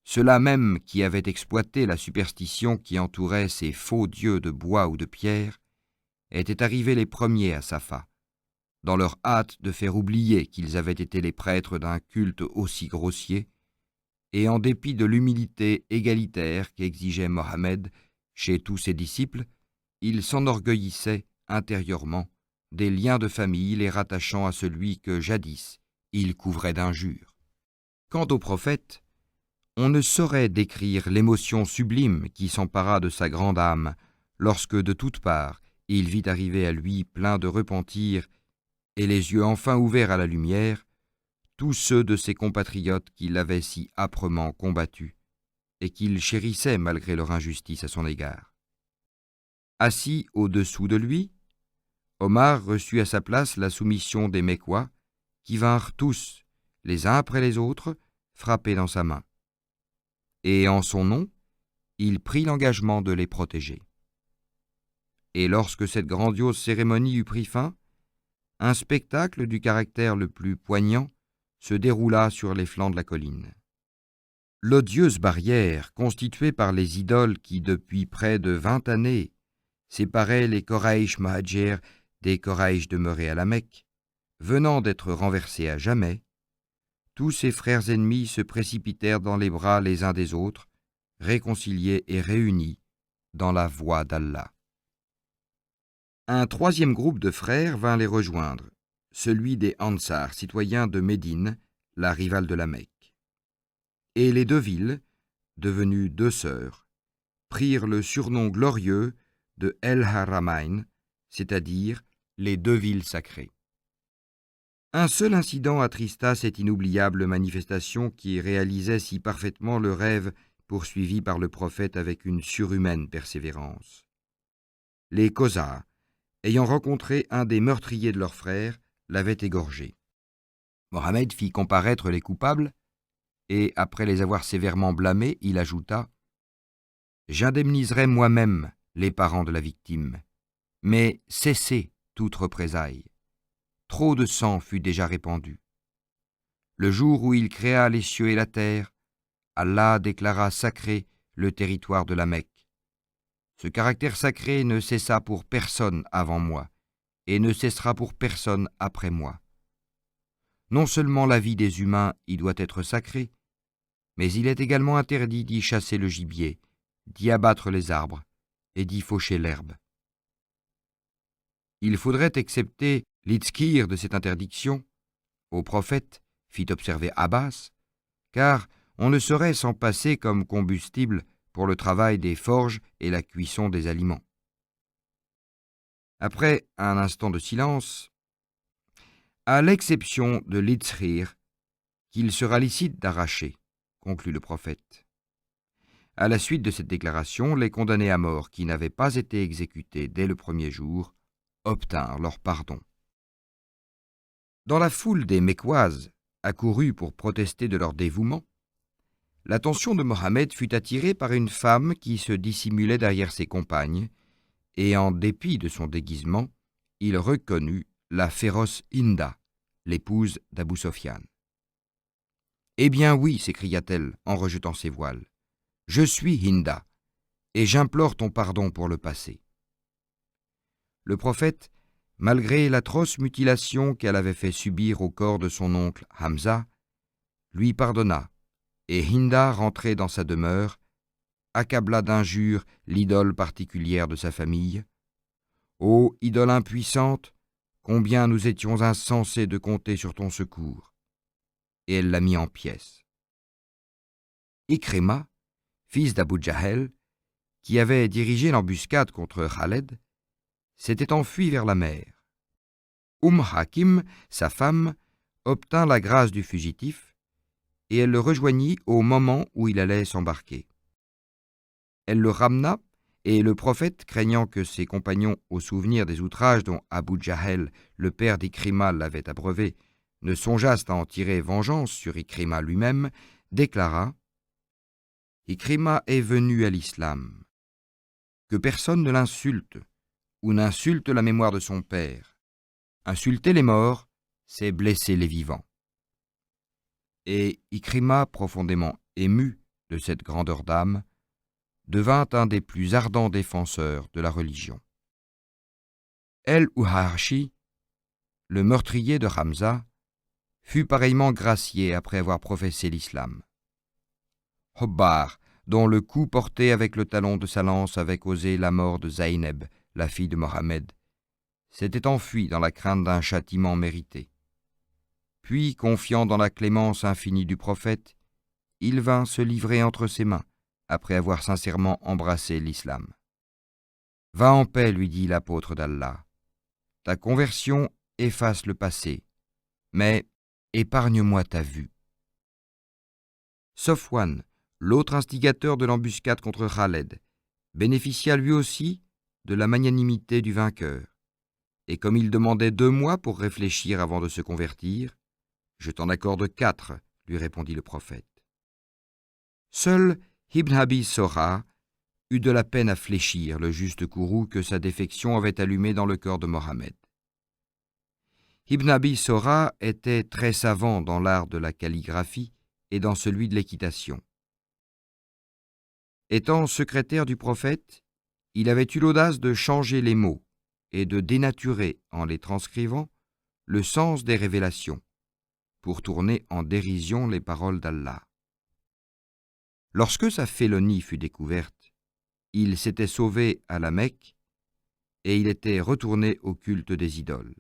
Ceux-là même qui avaient exploité la superstition qui entourait ces faux dieux de bois ou de pierre étaient arrivés les premiers à Safa, dans leur hâte de faire oublier qu'ils avaient été les prêtres d'un culte aussi grossier, et en dépit de l'humilité égalitaire qu'exigeait Mohammed chez tous ses disciples, ils s'enorgueillissaient intérieurement des liens de famille les rattachant à celui que jadis ils couvraient d'injures. Quant au prophète, on ne saurait décrire l'émotion sublime qui s'empara de sa grande âme lorsque de toutes parts il vit arriver à lui plein de repentir et les yeux enfin ouverts à la lumière, tous ceux de ses compatriotes qui l'avaient si âprement combattu et qu'il chérissait malgré leur injustice à son égard. Assis au-dessous de lui, Omar reçut à sa place la soumission des Mécois, qui vinrent tous, les uns après les autres, frapper dans sa main. Et en son nom, il prit l'engagement de les protéger. Et lorsque cette grandiose cérémonie eut pris fin, un spectacle du caractère le plus poignant se déroula sur les flancs de la colline. L'odieuse barrière constituée par les idoles qui, depuis près de 20 années, séparaient les Quraysh Muhajir des Quraysh demeurés à la Mecque, venant d'être renversés à jamais, tous ses frères ennemis se précipitèrent dans les bras les uns des autres, réconciliés et réunis dans la voie d'Allah. Un troisième groupe de frères vint les rejoindre, celui des Ansar, citoyens de Médine, la rivale de la Mecque. Et les deux villes, devenues deux sœurs, prirent le surnom glorieux de El-Haramain, c'est-à-dire les deux villes sacrées. Un seul incident attrista cette inoubliable manifestation qui réalisait si parfaitement le rêve poursuivi par le prophète avec une surhumaine persévérance. Les Khozas, ayant rencontré un des meurtriers de leurs frères, l'avaient égorgé. Mohammed fit comparaître les coupables, et après les avoir sévèrement blâmés, il ajouta : « J'indemniserai moi-même les parents de la victime, mais cessez toute représaille. Trop de sang fut déjà répandu. Le jour où il créa les cieux et la terre, Allah déclara sacré le territoire de la Mecque. Ce caractère sacré ne cessa pour personne avant moi, et ne cessera pour personne après moi. Non seulement la vie des humains y doit être sacrée, mais il est également interdit d'y chasser le gibier, d'y abattre les arbres et d'y faucher l'herbe. Il faudrait excepter l'itzkir de cette interdiction, au prophète, fit observer Abbas, car on ne saurait s'en passer comme combustible pour le travail des forges et la cuisson des aliments. Après un instant de silence, à l'exception de l'itzkir, qu'il sera licite d'arracher, conclut le prophète. À la suite de cette déclaration, les condamnés à mort qui n'avaient pas été exécutés dès le premier jour obtinrent leur pardon. Dans la foule des Mécoises, accourus pour protester de leur dévouement, l'attention de Mohammed fut attirée par une femme qui se dissimulait derrière ses compagnes, et en dépit de son déguisement, il reconnut la féroce Hinda, l'épouse d'Abou Sofyan. « Eh bien oui, s'écria-t-elle en rejetant ses voiles, « je suis Hinda, et j'implore ton pardon pour le passé. » Le prophète, malgré l'atroce mutilation qu'elle avait fait subir au corps de son oncle Hamza, lui pardonna, et Hinda, rentrée dans sa demeure, accabla d'injures l'idole particulière de sa famille. « Ô idole impuissante, combien nous étions insensés de compter sur ton secours !» Et elle la mit en pièces. Ikrima, fils d'Abu Jahel, qui avait dirigé l'embuscade contre Khaled, s'était enfui vers la mer. Hakim, sa femme, obtint la grâce du fugitif, et elle le rejoignit au moment où il allait s'embarquer. Elle le ramena, et le prophète, craignant que ses compagnons, au souvenir des outrages dont Abu Jahel, le père d'Ikrima, l'avait abreuvé, ne songeassent à en tirer vengeance sur Ikrima lui-même, déclara : « Ikrima est venu à l'islam. Que personne ne l'insulte ou n'insulte la mémoire de son père. Insulter les morts, c'est blesser les vivants. » Et Ikrima, profondément ému de cette grandeur d'âme, devint un des plus ardents défenseurs de la religion. El-Uharshi, le meurtrier de Hamza, fut pareillement gracié après avoir professé l'islam. Hobbar, dont le coup porté avec le talon de sa lance avait causé la mort de Zayneb, la fille de Mohammed, s'était enfui dans la crainte d'un châtiment mérité. Puis, confiant dans la clémence infinie du prophète, il vint se livrer entre ses mains, après avoir sincèrement embrassé l'islam. « Va en paix, lui dit l'apôtre d'Allah. Ta conversion efface le passé, mais épargne-moi ta vue. » Sofwan, l'autre instigateur de l'embuscade contre Khaled, bénéficia lui aussi de la magnanimité du vainqueur, et comme il demandait 2 mois pour réfléchir avant de se convertir, « Je t'en accorde 4, lui répondit le prophète. Seul Ibn Abi Sora eut de la peine à fléchir le juste courroux que sa défection avait allumé dans le cœur de Mohammed. Ibn Abi Sora était très savant dans l'art de la calligraphie et dans celui de l'équitation. Étant secrétaire du prophète, il avait eu l'audace de changer les mots et de dénaturer, en les transcrivant, le sens des révélations, pour tourner en dérision les paroles d'Allah. Lorsque sa félonie fut découverte, il s'était sauvé à la Mecque et il était retourné au culte des idoles.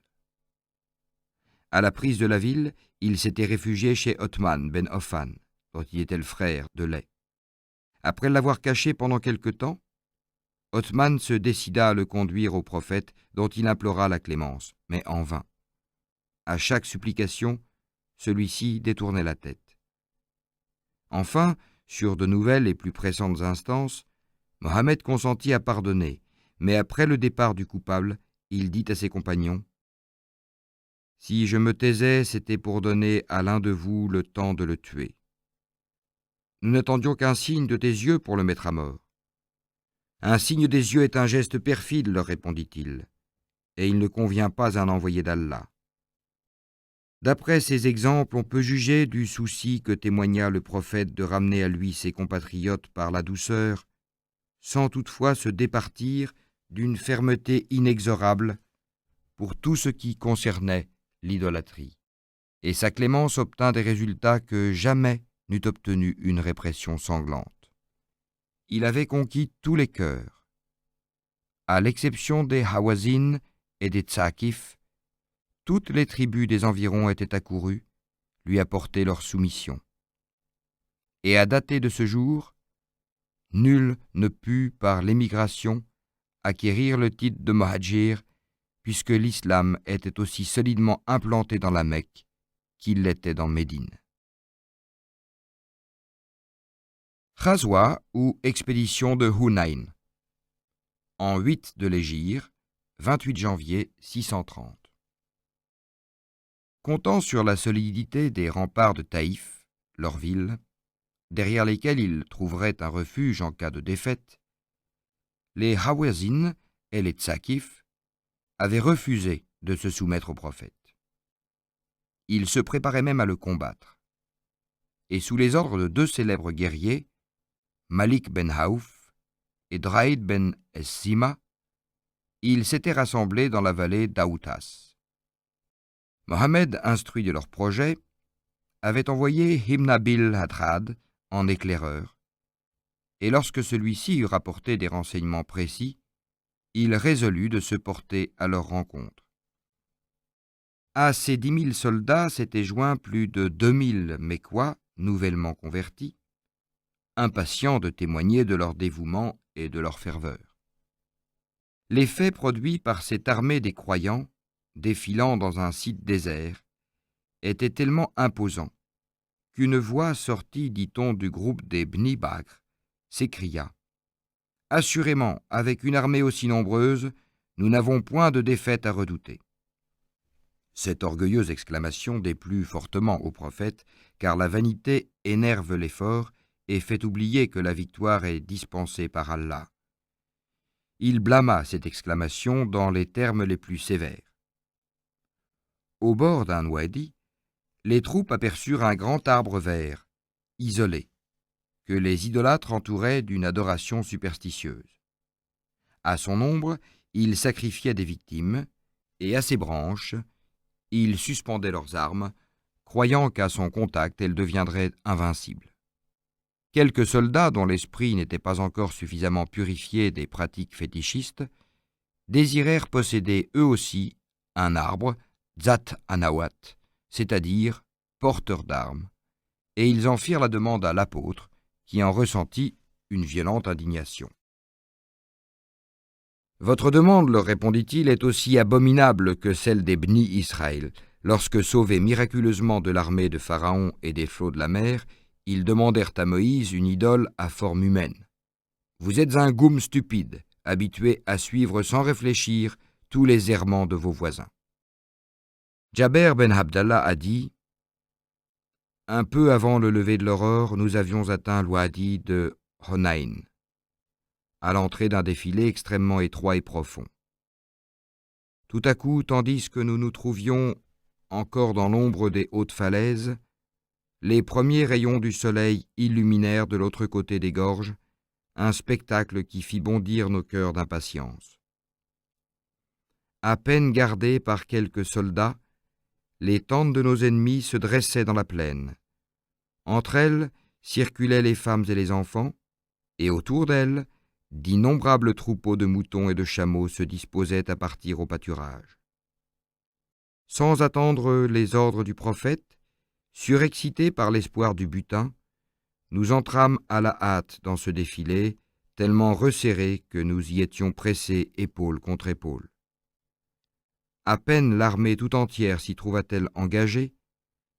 À la prise de la ville, il s'était réfugié chez Othman ben Affan, dont il était le frère de lait. Après l'avoir caché pendant quelque temps, Othman se décida à le conduire au prophète dont il implora la clémence, mais en vain. À chaque supplication, celui-ci détournait la tête. Enfin, sur de nouvelles et plus pressantes instances, Mohammed consentit à pardonner, mais après le départ du coupable, il dit à ses compagnons : « Si je me taisais, c'était pour donner à l'un de vous le temps de le tuer. Nous n'attendions qu'un signe de tes yeux pour le mettre à mort. Un signe des yeux est un geste perfide, leur répondit-il, et il ne convient pas à un envoyé d'Allah. D'après ces exemples, on peut juger du souci que témoigna le prophète de ramener à lui ses compatriotes par la douceur, sans toutefois se départir d'une fermeté inexorable pour tout ce qui concernait l'idolâtrie. Et sa clémence obtint des résultats que jamais n'eût obtenu une répression sanglante. Il avait conquis tous les cœurs. À l'exception des Hawazin et des Tsakif, toutes les tribus des environs étaient accourues, lui apporter leur soumission. Et à dater de ce jour, nul ne put, par l'émigration, acquérir le titre de Muhajir, puisque l'islam était aussi solidement implanté dans la Mecque qu'il l'était dans Médine. Ghazwa ou expédition de Hunayn. En 8 de l'Hégire, 28 janvier 630. Comptant sur la solidité des remparts de Taïf, leur ville, derrière lesquels ils trouveraient un refuge en cas de défaite, les Hawazin et les Tsakif avaient refusé de se soumettre au prophète. Ils se préparaient même à le combattre. Et sous les ordres de deux célèbres guerriers, Malik ben Haouf et Draïd ben Es-Sima, ils s'étaient rassemblés dans la vallée d'Aoutas. Mohammed, instruit de leur projet, avait envoyé Ibn Abil Hadrad en éclaireur, et lorsque celui-ci eut rapporté des renseignements précis, il résolut de se porter à leur rencontre. À ces 10 000 soldats s'étaient joints plus de 2 000 Mécois nouvellement convertis, impatients de témoigner de leur dévouement et de leur ferveur. L'effet produit par cette armée des croyants, défilant dans un site désert, était tellement imposant qu'une voix sortie, dit-on, du groupe des Bni Bakr, s'écria « Assurément, avec une armée aussi nombreuse, nous n'avons point de défaite à redouter. » Cette orgueilleuse exclamation déplut fortement au prophète, car la vanité énerve l'effort et fait oublier que la victoire est dispensée par Allah. Il blâma cette exclamation dans les termes les plus sévères. Au bord d'un ouadi, les troupes aperçurent un grand arbre vert, isolé, que les idolâtres entouraient d'une adoration superstitieuse. À son ombre, ils sacrifiaient des victimes, et à ses branches, ils suspendaient leurs armes, croyant qu'à son contact, elles deviendraient invincibles. Quelques soldats, dont l'esprit n'était pas encore suffisamment purifié des pratiques fétichistes, désirèrent posséder eux aussi un arbre, Zat Anawat, c'est-à-dire porteur d'armes, et ils en firent la demande à l'apôtre, qui en ressentit une violente indignation. « Votre demande, leur répondit-il, est aussi abominable que celle des Bni Israël, lorsque, sauvés miraculeusement de l'armée de Pharaon et des flots de la mer, ils demandèrent à Moïse une idole à forme humaine. Vous êtes un goum stupide, habitué à suivre sans réfléchir tous les errements de vos voisins. » Jaber ben Abdallah a dit « Un peu avant le lever de l'aurore, nous avions atteint l'ouadi de Hunayn, à l'entrée d'un défilé extrêmement étroit et profond. Tout à coup, tandis que nous nous trouvions encore dans l'ombre des hautes falaises, les premiers rayons du soleil illuminèrent de l'autre côté des gorges un spectacle qui fit bondir nos cœurs d'impatience. À peine gardées par quelques soldats, les tentes de nos ennemis se dressaient dans la plaine. Entre elles circulaient les femmes et les enfants, et autour d'elles, d'innombrables troupeaux de moutons et de chameaux se disposaient à partir au pâturage. Sans attendre les ordres du prophète, surexcités par l'espoir du butin, nous entrâmes à la hâte dans ce défilé, tellement resserré que nous y étions pressés épaule contre épaule. À peine l'armée tout entière s'y trouva-t-elle engagée,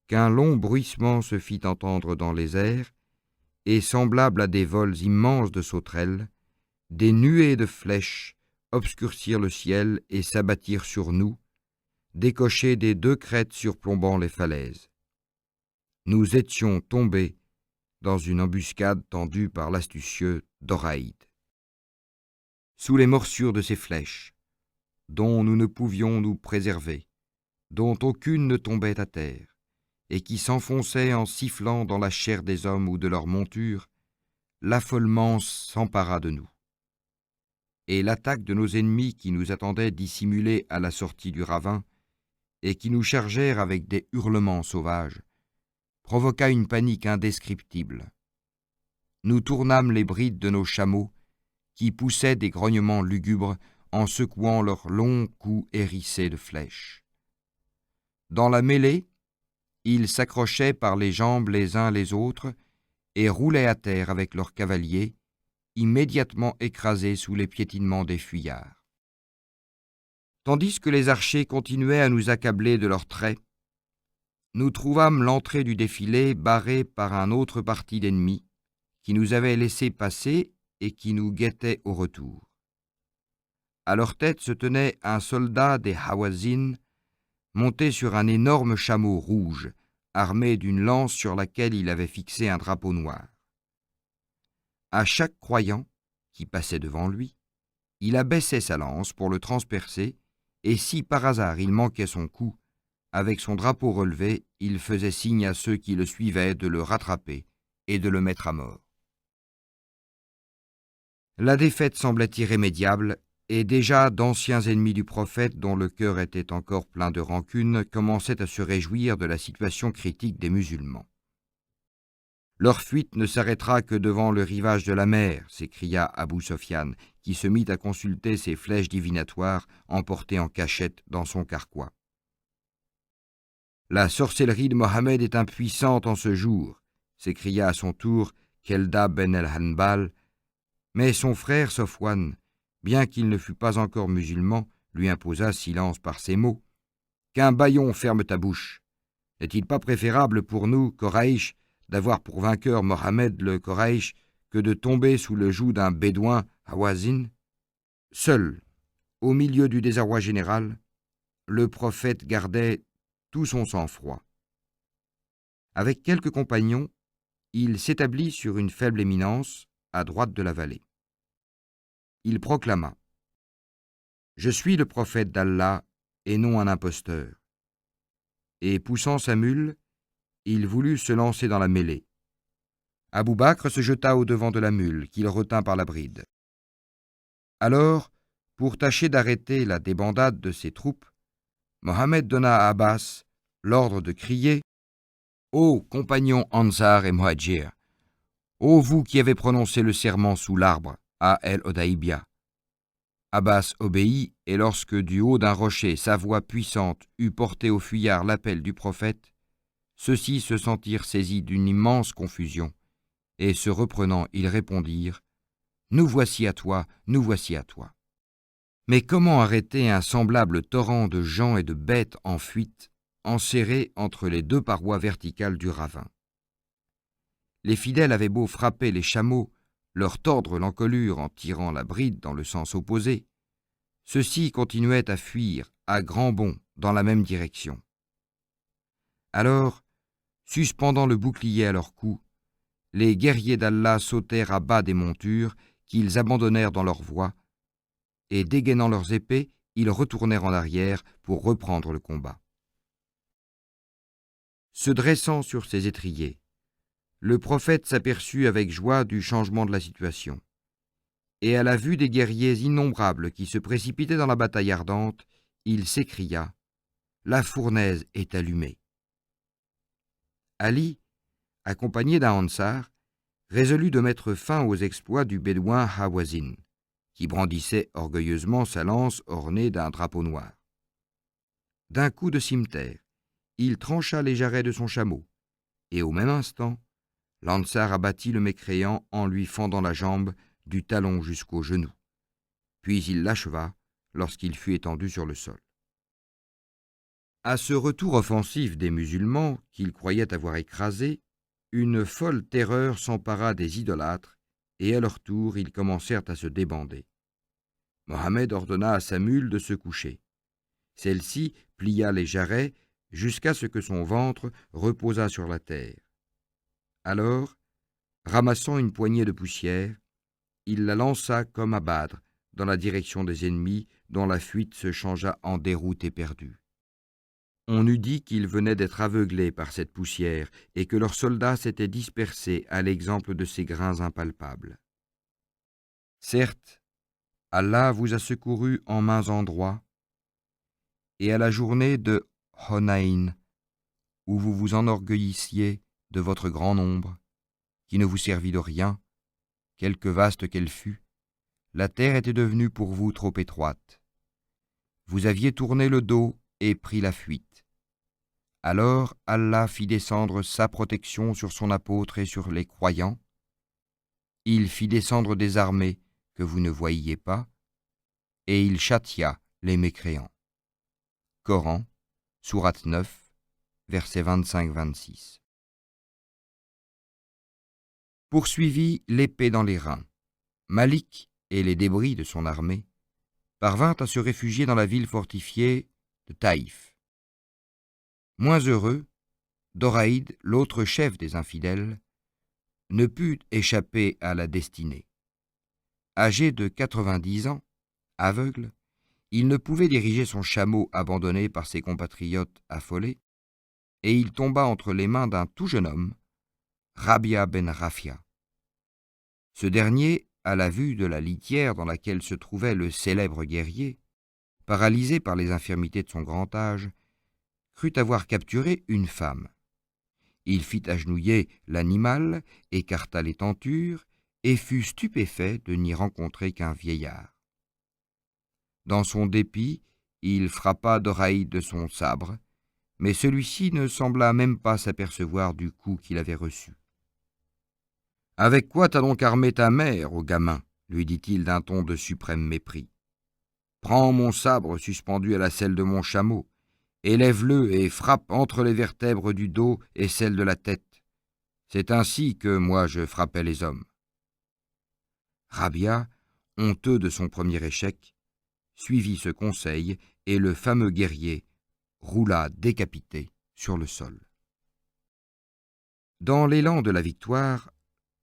qu'un long bruissement se fit entendre dans les airs, et semblable à des vols immenses de sauterelles, des nuées de flèches obscurcirent le ciel et s'abattirent sur nous, décochés des 2 crêtes surplombant les falaises. Nous étions tombés dans une embuscade tendue par l'astucieux Doraïd. Sous les morsures de ces flèches, dont nous ne pouvions nous préserver, dont aucune ne tombait à terre, et qui s'enfonçaient en sifflant dans la chair des hommes ou de leurs montures, l'affolement s'empara de nous. Et l'attaque de nos ennemis qui nous attendaient dissimulés à la sortie du ravin, et qui nous chargèrent avec des hurlements sauvages, provoqua une panique indescriptible. Nous tournâmes les brides de nos chameaux, qui poussaient des grognements lugubres en secouant leurs longs coups hérissés de flèches. Dans la mêlée, ils s'accrochaient par les jambes les uns les autres et roulaient à terre avec leurs cavaliers, immédiatement écrasés sous les piétinements des fuyards. Tandis que les archers continuaient à nous accabler de leurs traits, nous trouvâmes l'entrée du défilé barrée par un autre parti d'ennemis qui nous avait laissé passer et qui nous guettait au retour. À leur tête se tenait un soldat des Hawazin, monté sur un énorme chameau rouge, armé d'une lance sur laquelle il avait fixé un drapeau noir. À chaque croyant qui passait devant lui, il abaissait sa lance pour le transpercer, et si par hasard il manquait son coup, avec son drapeau relevé, il faisait signe à ceux qui le suivaient de le rattraper et de le mettre à mort. La défaite semblait irrémédiable, et déjà d'anciens ennemis du prophète, dont le cœur était encore plein de rancune, commençaient à se réjouir de la situation critique des musulmans. « Leur fuite ne s'arrêtera que devant le rivage de la mer », s'écria Abu Sofyan, qui se mit à consulter ses flèches divinatoires emportées en cachette dans son carquois. « La sorcellerie de Mohammed est impuissante en ce jour », s'écria à son tour Kelda ben el-Hanbal, mais son frère Sofwan, bien qu'il ne fût pas encore musulman, lui imposa silence par ces mots. « Qu'un bâillon ferme ta bouche. N'est-il pas préférable pour nous, Koraïch, d'avoir pour vainqueur Mohammed le Koraïch que de tomber sous le joug d'un bédouin Hawazin ?» Seul, au milieu du désarroi général, le prophète gardait tout son sang-froid. Avec quelques compagnons, il s'établit sur une faible éminence à droite de la vallée. Il proclama : « Je suis le prophète d'Allah et non un imposteur. » Et poussant sa mule, il voulut se lancer dans la mêlée. Abou Bakr se jeta au-devant de la mule, qu'il retint par la bride. Alors, pour tâcher d'arrêter la débandade de ses troupes, Mohammed donna à Abbas l'ordre de crier : « Ô compagnons Ansar et Muhajir, ô vous qui avez prononcé le serment sous l'arbre à El-Odaïbia !» Abbas obéit, et lorsque du haut d'un rocher sa voix puissante eut porté aux fuyards l'appel du prophète, ceux-ci se sentirent saisis d'une immense confusion, et se reprenant, ils répondirent : « Nous voici à toi, nous voici à toi. » Mais comment arrêter un semblable torrent de gens et de bêtes en fuite, enserrés entre les 2 parois verticales du ravin? Les fidèles avaient beau frapper les chameaux, leur tordre l'encolure en tirant la bride dans le sens opposé, ceux-ci continuaient à fuir à grands bonds dans la même direction. Alors, suspendant le bouclier à leur cou, les guerriers d'Allah sautèrent à bas des montures qu'ils abandonnèrent dans leur voie, et dégainant leurs épées, ils retournèrent en arrière pour reprendre le combat. Se dressant sur ses étriers, le prophète s'aperçut avec joie du changement de la situation, et à la vue des guerriers innombrables qui se précipitaient dans la bataille ardente, il s'écria : « La fournaise est allumée. » Ali, accompagné d'un Ansar, résolut de mettre fin aux exploits du bédouin Hawazin, qui brandissait orgueilleusement sa lance ornée d'un drapeau noir. D'un coup de cimeterre, il trancha les jarrets de son chameau, et au même instant, l'Ansar abattit le mécréant en lui fendant la jambe du talon jusqu'au genou. Puis il l'acheva lorsqu'il fut étendu sur le sol. À ce retour offensif des musulmans, qu'ils croyaient avoir écrasés, une folle terreur s'empara des idolâtres, et à leur tour ils commencèrent à se débander. Mohammed ordonna à sa mule de se coucher. Celle-ci plia les jarrets jusqu'à ce que son ventre reposât sur la terre. Alors, ramassant une poignée de poussière, il la lança comme à battre dans la direction des ennemis, dont la fuite se changea en déroute éperdue. On eût dit qu'ils venaient d'être aveuglés par cette poussière et que leurs soldats s'étaient dispersés à l'exemple de ces grains impalpables. Certes, Allah vous a secouru en maints endroits, et à la journée de Honaïn, où vous vous enorgueillissiez de votre grand nombre, qui ne vous servit de rien, quelque vaste qu'elle fût, la terre était devenue pour vous trop étroite. Vous aviez tourné le dos et pris la fuite. Alors Allah fit descendre sa protection sur son apôtre et sur les croyants. Il fit descendre des armées que vous ne voyiez pas, et il châtia les mécréants. Coran, sourate 9, versets 25-26. Poursuivit l'épée dans les reins. Malik et les débris de son armée parvinrent à se réfugier dans la ville fortifiée de Taïf. Moins heureux, Doraïd, l'autre chef des infidèles, ne put échapper à la destinée. Âgé de 90 ans, aveugle, il ne pouvait diriger son chameau abandonné par ses compatriotes affolés, et il tomba entre les mains d'un tout jeune homme, Rabia ben Rafia. Ce dernier, à la vue de la litière dans laquelle se trouvait le célèbre guerrier, paralysé par les infirmités de son grand âge, crut avoir capturé une femme. Il fit agenouiller l'animal, écarta les tentures, et fut stupéfait de n'y rencontrer qu'un vieillard. Dans son dépit, il frappa Doraïd de son sabre, mais celui-ci ne sembla même pas s'apercevoir du coup qu'il avait reçu. « Avec quoi t'as donc armé ta mère, ô gamin ?» lui dit-il d'un ton de suprême mépris. « Prends mon sabre suspendu à la selle de mon chameau, élève-le et frappe entre les vertèbres du dos et celles de la tête. C'est ainsi que moi je frappais les hommes. » Rabia, honteux de son premier échec, suivit ce conseil et le fameux guerrier roula décapité sur le sol. Dans l'élan de la victoire,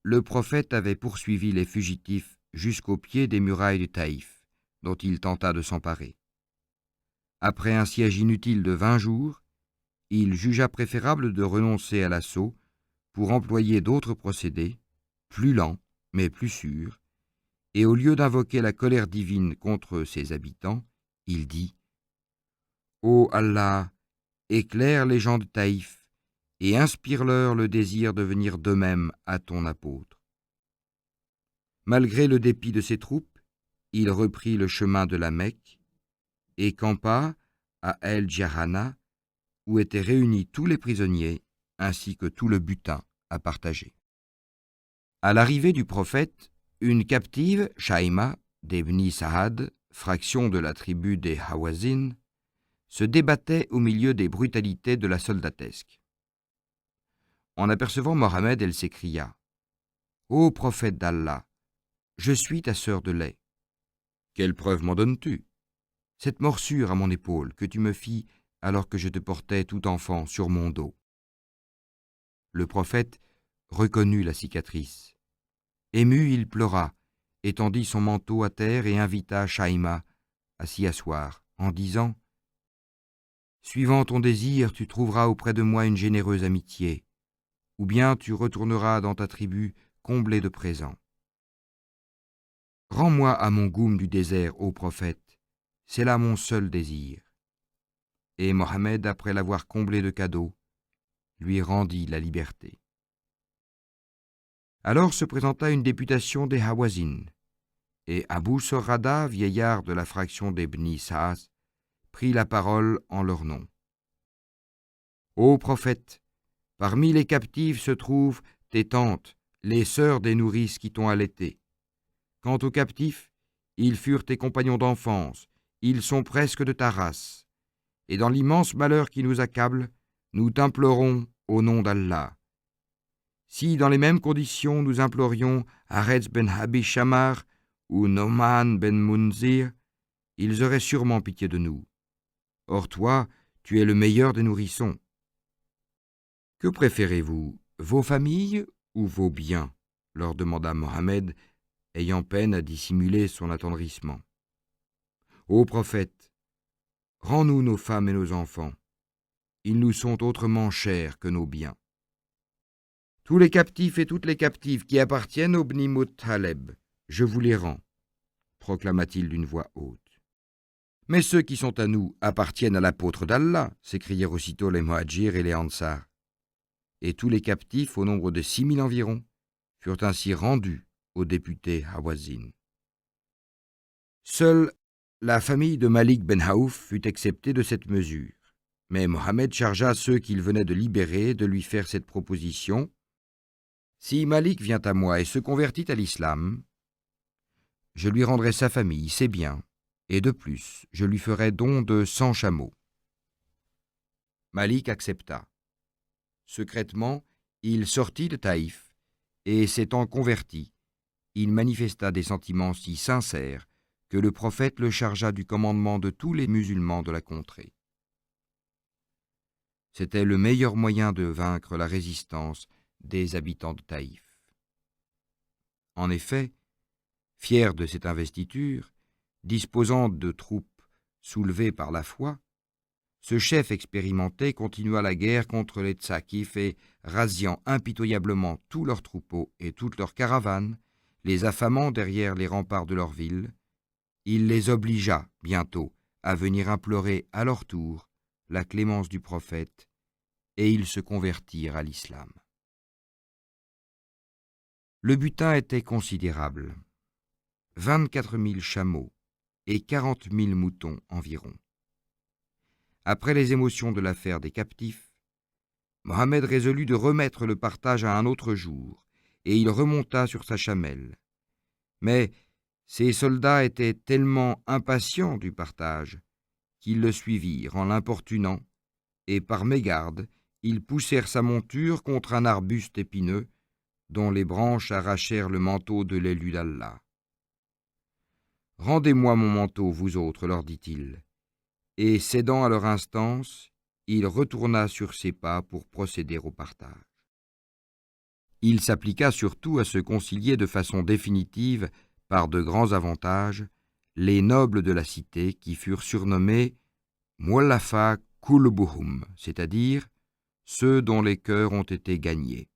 le prophète avait poursuivi les fugitifs jusqu'au pied des murailles de Taïf, dont il tenta de s'emparer. Après un siège inutile de 20 jours, il jugea préférable de renoncer à l'assaut pour employer d'autres procédés, plus lents mais plus sûrs, et au lieu d'invoquer la colère divine contre ses habitants, il dit « Ô Allah, éclaire les gens de Taïf et inspire-leur le désir de venir d'eux-mêmes à ton apôtre. » Malgré le dépit de ses troupes, il reprit le chemin de la Mecque et campa à El-Djarana, où étaient réunis tous les prisonniers ainsi que tout le butin à partager. À l'arrivée du prophète, une captive, Shaïma, des Bni Sa'ad, fraction de la tribu des Hawazin, se débattait au milieu des brutalités de la soldatesque. En apercevant Mohammed, elle s'écria « Ô prophète d'Allah, je suis ta sœur de lait. Quelle preuve m'en donnes-tu? Cette morsure à mon épaule que tu me fis alors que je te portais tout enfant sur mon dos. » Le prophète reconnut la cicatrice. Ému, il pleura, étendit son manteau à terre et invita Shaïma à s'y asseoir, en disant « Suivant ton désir, tu trouveras auprès de moi une généreuse amitié, ou bien tu retourneras dans ta tribu comblée de présents. Rends-moi à mon goum du désert, ô prophète, c'est là mon seul désir. » Et Mohammed, après l'avoir comblé de cadeaux, lui rendit la liberté. Alors se présenta une députation des Hawazin, et Abu Sorrada, vieillard de la fraction des Bni Sa'ad, prit la parole en leur nom. « Ô prophète, parmi les captives se trouvent tes tantes, les sœurs des nourrices qui t'ont allaité. Quant aux captifs, ils furent tes compagnons d'enfance, ils sont presque de ta race. Et dans l'immense malheur qui nous accable, nous t'implorons au nom d'Allah. Si dans les mêmes conditions nous implorions Haretz ben Abi Shamar ou Noman ben Munzir, ils auraient sûrement pitié de nous. Or toi, tu es le meilleur des nourrissons. Que préférez-vous, vos familles ou vos biens? Leur demanda Mohammed, ayant peine à dissimuler son attendrissement. Ô prophète, rends-nous nos femmes et nos enfants. Ils nous sont autrement chers que nos biens. Tous les captifs et toutes les captives qui appartiennent au Bni Muttaleb, je vous les rends, proclama-t-il d'une voix haute. Mais ceux qui sont à nous appartiennent à l'apôtre d'Allah, s'écrièrent aussitôt les Muhadjirs et les Ansar. Et tous les captifs, au nombre de 6 000 environ, furent ainsi rendus aux députés Hawazin. Seule la famille de Malik ben Aouf fut exceptée de cette mesure. Mais Mohammed chargea ceux qu'il venait de libérer de lui faire cette proposition. Si Malik vient à moi et se convertit à l'islam, je lui rendrai sa famille, ses biens, et de plus, je lui ferai don de 100 chameaux. Malik accepta. Secrètement, il sortit de Taïf, et s'étant converti, il manifesta des sentiments si sincères que le prophète le chargea du commandement de tous les musulmans de la contrée. C'était le meilleur moyen de vaincre la résistance des habitants de Taïf. En effet, fier de cette investiture, disposant de troupes soulevées par la foi, ce chef expérimenté continua la guerre contre les Tsakif et, rasiant impitoyablement tous leurs troupeaux et toutes leurs caravanes, les affamant derrière les remparts de leur ville, il les obligea bientôt à venir implorer à leur tour la clémence du prophète, et ils se convertirent à l'islam. Le butin était considérable, 24 000 chameaux et 40 000 moutons environ. Après les émotions de l'affaire des captifs, Mohammed résolut de remettre le partage à un autre jour, et il remonta sur sa chamelle. Mais ses soldats étaient tellement impatients du partage qu'ils le suivirent en l'importunant, et par mégarde, ils poussèrent sa monture contre un arbuste épineux, dont les branches arrachèrent le manteau de l'élu d'Allah. « Rendez-moi mon manteau, vous autres, leur dit-il. » Et cédant à leur instance, il retourna sur ses pas pour procéder au partage. Il s'appliqua surtout à se concilier de façon définitive, par de grands avantages, les nobles de la cité qui furent surnommés Muallafa Kulbuhum, c'est-à-dire ceux dont les cœurs ont été gagnés.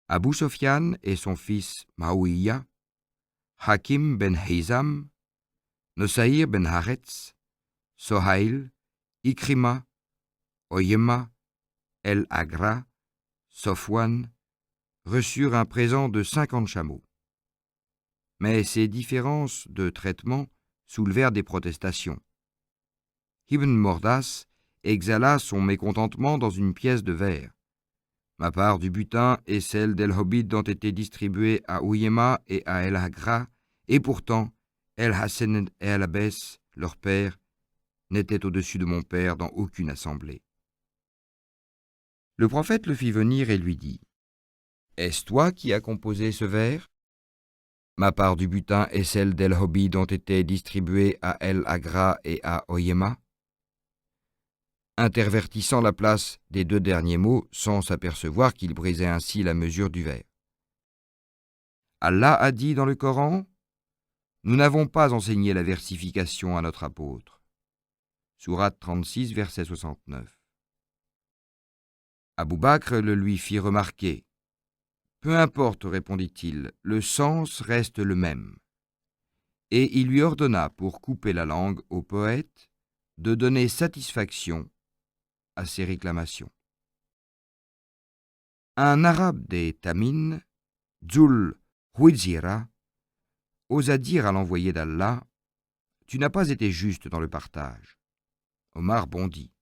Abu Sofyan et son fils Maouiya, Hakim ben Hizam, Nusair ben Haretz, Sohail, Ikrima, Oyema, El-Agra, Sofwan, reçurent un présent de 50 chameaux. Mais ces différences de traitement soulevèrent des protestations. Ibn Mordas exhala son mécontentement dans une pièce de verre. Ma part du butin et celle d'El-Hobid ont été distribuées à Oyema et à El-Agra, et pourtant, El-Hassan et El-Abbès, leur père, n'étaient au-dessus de mon père dans aucune assemblée. Le prophète le fit venir et lui dit : « Est-ce toi qui as composé ce vers ? Ma part du butin et celle d'El-Hobid ont été distribuées à El-Agra et à Oyema. » Intervertissant la place des deux derniers mots sans s'apercevoir qu'il brisait ainsi la mesure du vers. Allah a dit dans le Coran : « Nous n'avons pas enseigné la versification à notre apôtre. » Sourate 36, verset 69. Abou Bakr le lui fit remarquer. « Peu importe, répondit-il, le sens reste le même. » Et il lui ordonna, pour couper la langue au poète, de donner satisfaction à ses réclamations. Un arabe des Tamines, Dzul Huizira, osa dire à l'envoyé d'Allah : « Tu n'as pas été juste dans le partage. » Omar bondit.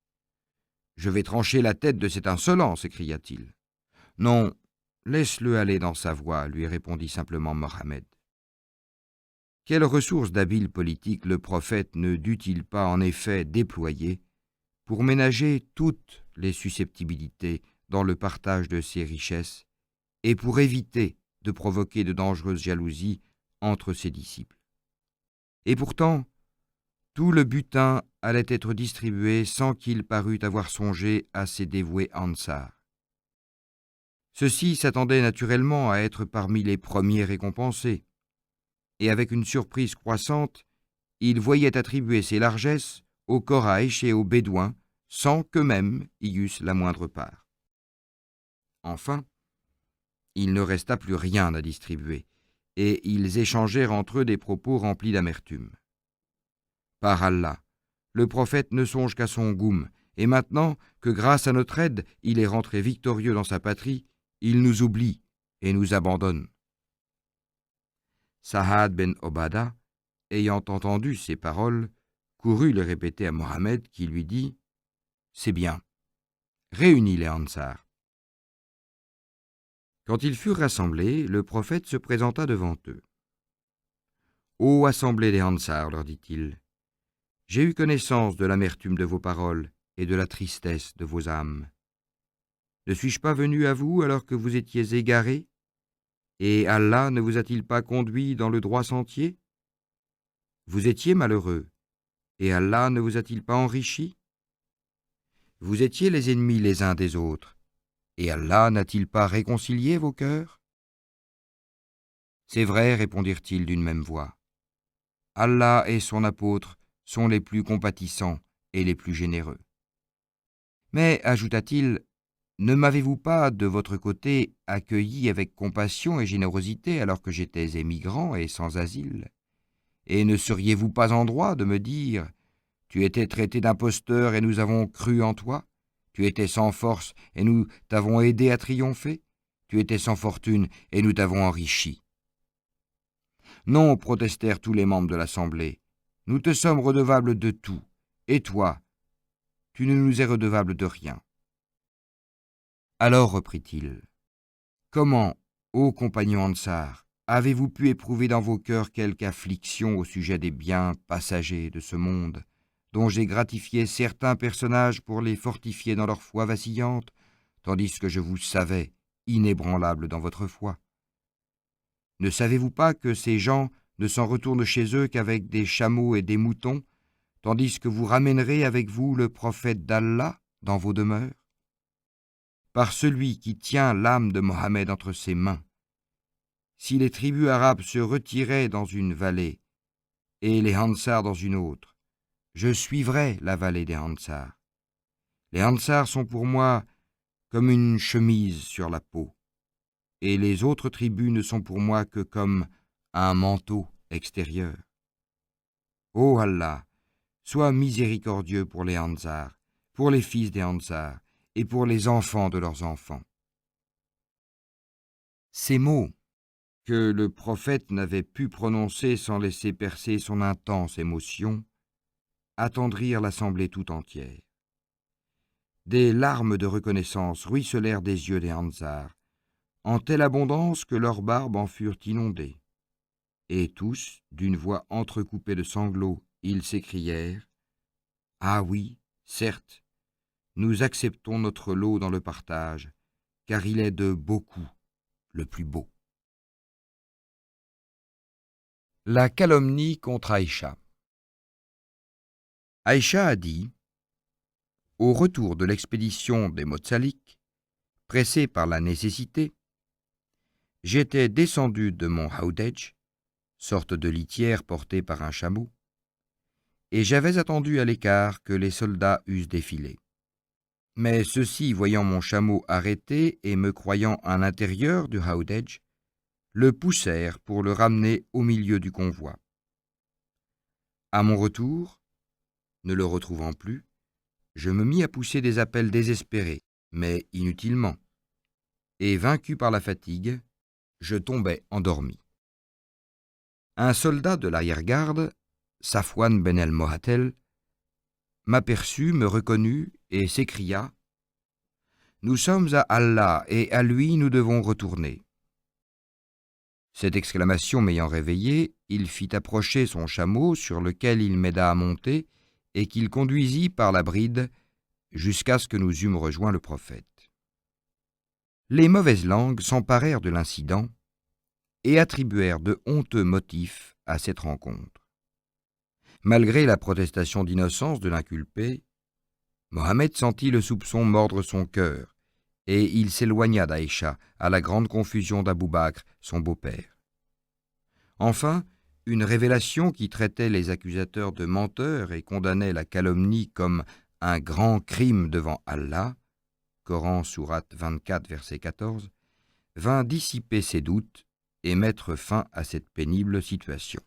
« Je vais trancher la tête de cet insolent » s'écria-t-il. « Non, laisse-le aller dans sa voie » lui répondit simplement Mohammed. Quelles ressources d'habiles politiques le prophète ne dut-il pas en effet déployer pour ménager toutes les susceptibilités dans le partage de ses richesses et pour éviter de provoquer de dangereuses jalousies entre ses disciples. Et pourtant, tout le butin allait être distribué sans qu'il parût avoir songé à ses dévoués Ansar. Ceux-ci s'attendaient naturellement à être parmi les premiers récompensés, et avec une surprise croissante, ils voyaient attribuer ces largesses aux Quraïch et aux Bédouins, sans qu'eux-mêmes y eussent la moindre part. Enfin, il ne resta plus rien à distribuer, et ils échangèrent entre eux des propos remplis d'amertume. Par Allah, le prophète ne songe qu'à son goum, et maintenant que grâce à notre aide, il est rentré victorieux dans sa patrie, il nous oublie et nous abandonne. Sa'ad ben Obada, ayant entendu ces paroles, courut les répéter à Mohammed qui lui dit « C'est bien, réunis les Ansar. » Quand ils furent rassemblés, le prophète se présenta devant eux. « Ô assemblée des Ansar, leur dit-il, j'ai eu connaissance de l'amertume de vos paroles et de la tristesse de vos âmes. Ne suis-je pas venu à vous alors que vous étiez égarés, et Allah ne vous a-t-il pas conduit dans le droit sentier? Vous étiez malheureux, et Allah ne vous a-t-il pas enrichi? Vous étiez les ennemis les uns des autres, et Allah n'a-t-il pas réconcilié vos cœurs? C'est vrai, répondirent-ils d'une même voix. Allah et son apôtre sont les plus compatissants et les plus généreux. Mais, ajouta-t-il, ne m'avez-vous pas, de votre côté, accueilli avec compassion et générosité alors que j'étais émigrant et sans asile? Et ne seriez-vous pas en droit de me dire « Tu étais traité d'imposteur et nous avons cru en toi. Tu étais sans force et nous t'avons aidé à triompher. Tu étais sans fortune et nous t'avons enrichi. » Non, protestèrent tous les membres de l'Assemblée. Nous te sommes redevables de tout. Et toi, tu ne nous es redevable de rien. Alors reprit-il, comment, ô compagnons Ansar, avez-vous pu éprouver dans vos cœurs quelque affliction au sujet des biens passagers de ce monde, dont j'ai gratifié certains personnages pour les fortifier dans leur foi vacillante, tandis que je vous savais inébranlable dans votre foi? Ne savez-vous pas que ces gens ne s'en retournent chez eux qu'avec des chameaux et des moutons, tandis que vous ramènerez avec vous le prophète d'Allah dans vos demeures? Par celui qui tient l'âme de Mohammed entre ses mains, si les tribus arabes se retiraient dans une vallée et les Ansar dans une autre, je suivrai la vallée des Ansar. Les Ansar sont pour moi comme une chemise sur la peau, et les autres tribus ne sont pour moi que comme un manteau extérieur. Ô Allah, sois miséricordieux pour les Ansar, pour les fils des Ansar, et pour les enfants de leurs enfants. Ces mots, que le prophète n'avait pu prononcer sans laisser percer son intense émotion, attendrirent l'assemblée tout entière. Des larmes de reconnaissance ruisselèrent des yeux des Ansar, en telle abondance que leurs barbes en furent inondées. Et tous, d'une voix entrecoupée de sanglots, ils s'écrièrent « Ah oui, certes, nous acceptons notre lot dans le partage, car il est de beaucoup le plus beau. » La calomnie contre Aïcha. Aïcha a dit, au retour de l'expédition des Motsalik, pressé par la nécessité, j'étais descendu de mon Haudej, sorte de litière portée par un chameau, et j'avais attendu à l'écart que les soldats eussent défilé. Mais ceux-ci, voyant mon chameau arrêté et me croyant à l'intérieur du Haudej, le poussèrent pour le ramener au milieu du convoi. À mon retour, ne le retrouvant plus, je me mis à pousser des appels désespérés, mais inutilement, et vaincu par la fatigue, je tombai endormi. Un soldat de l'arrière-garde, Safwan ben el-Mohatel, m'aperçut, me reconnut et s'écria « Nous sommes à Allah et à lui nous devons retourner. » Cette exclamation m'ayant réveillé, il fit approcher son chameau sur lequel il m'aida à monter et qu'il conduisit par la bride jusqu'à ce que nous eûmes rejoint le prophète. Les mauvaises langues s'emparèrent de l'incident et attribuèrent de honteux motifs à cette rencontre. Malgré la protestation d'innocence de l'inculpé, Mohammed sentit le soupçon mordre son cœur, et il s'éloigna d'Aïcha, à la grande confusion d'Abou Bakr, son beau-père. Enfin, une révélation qui traitait les accusateurs de menteurs et condamnait la calomnie comme un grand crime devant Allah, Coran sourate 24, verset 14, vint dissiper ses doutes et mettre fin à cette pénible situation.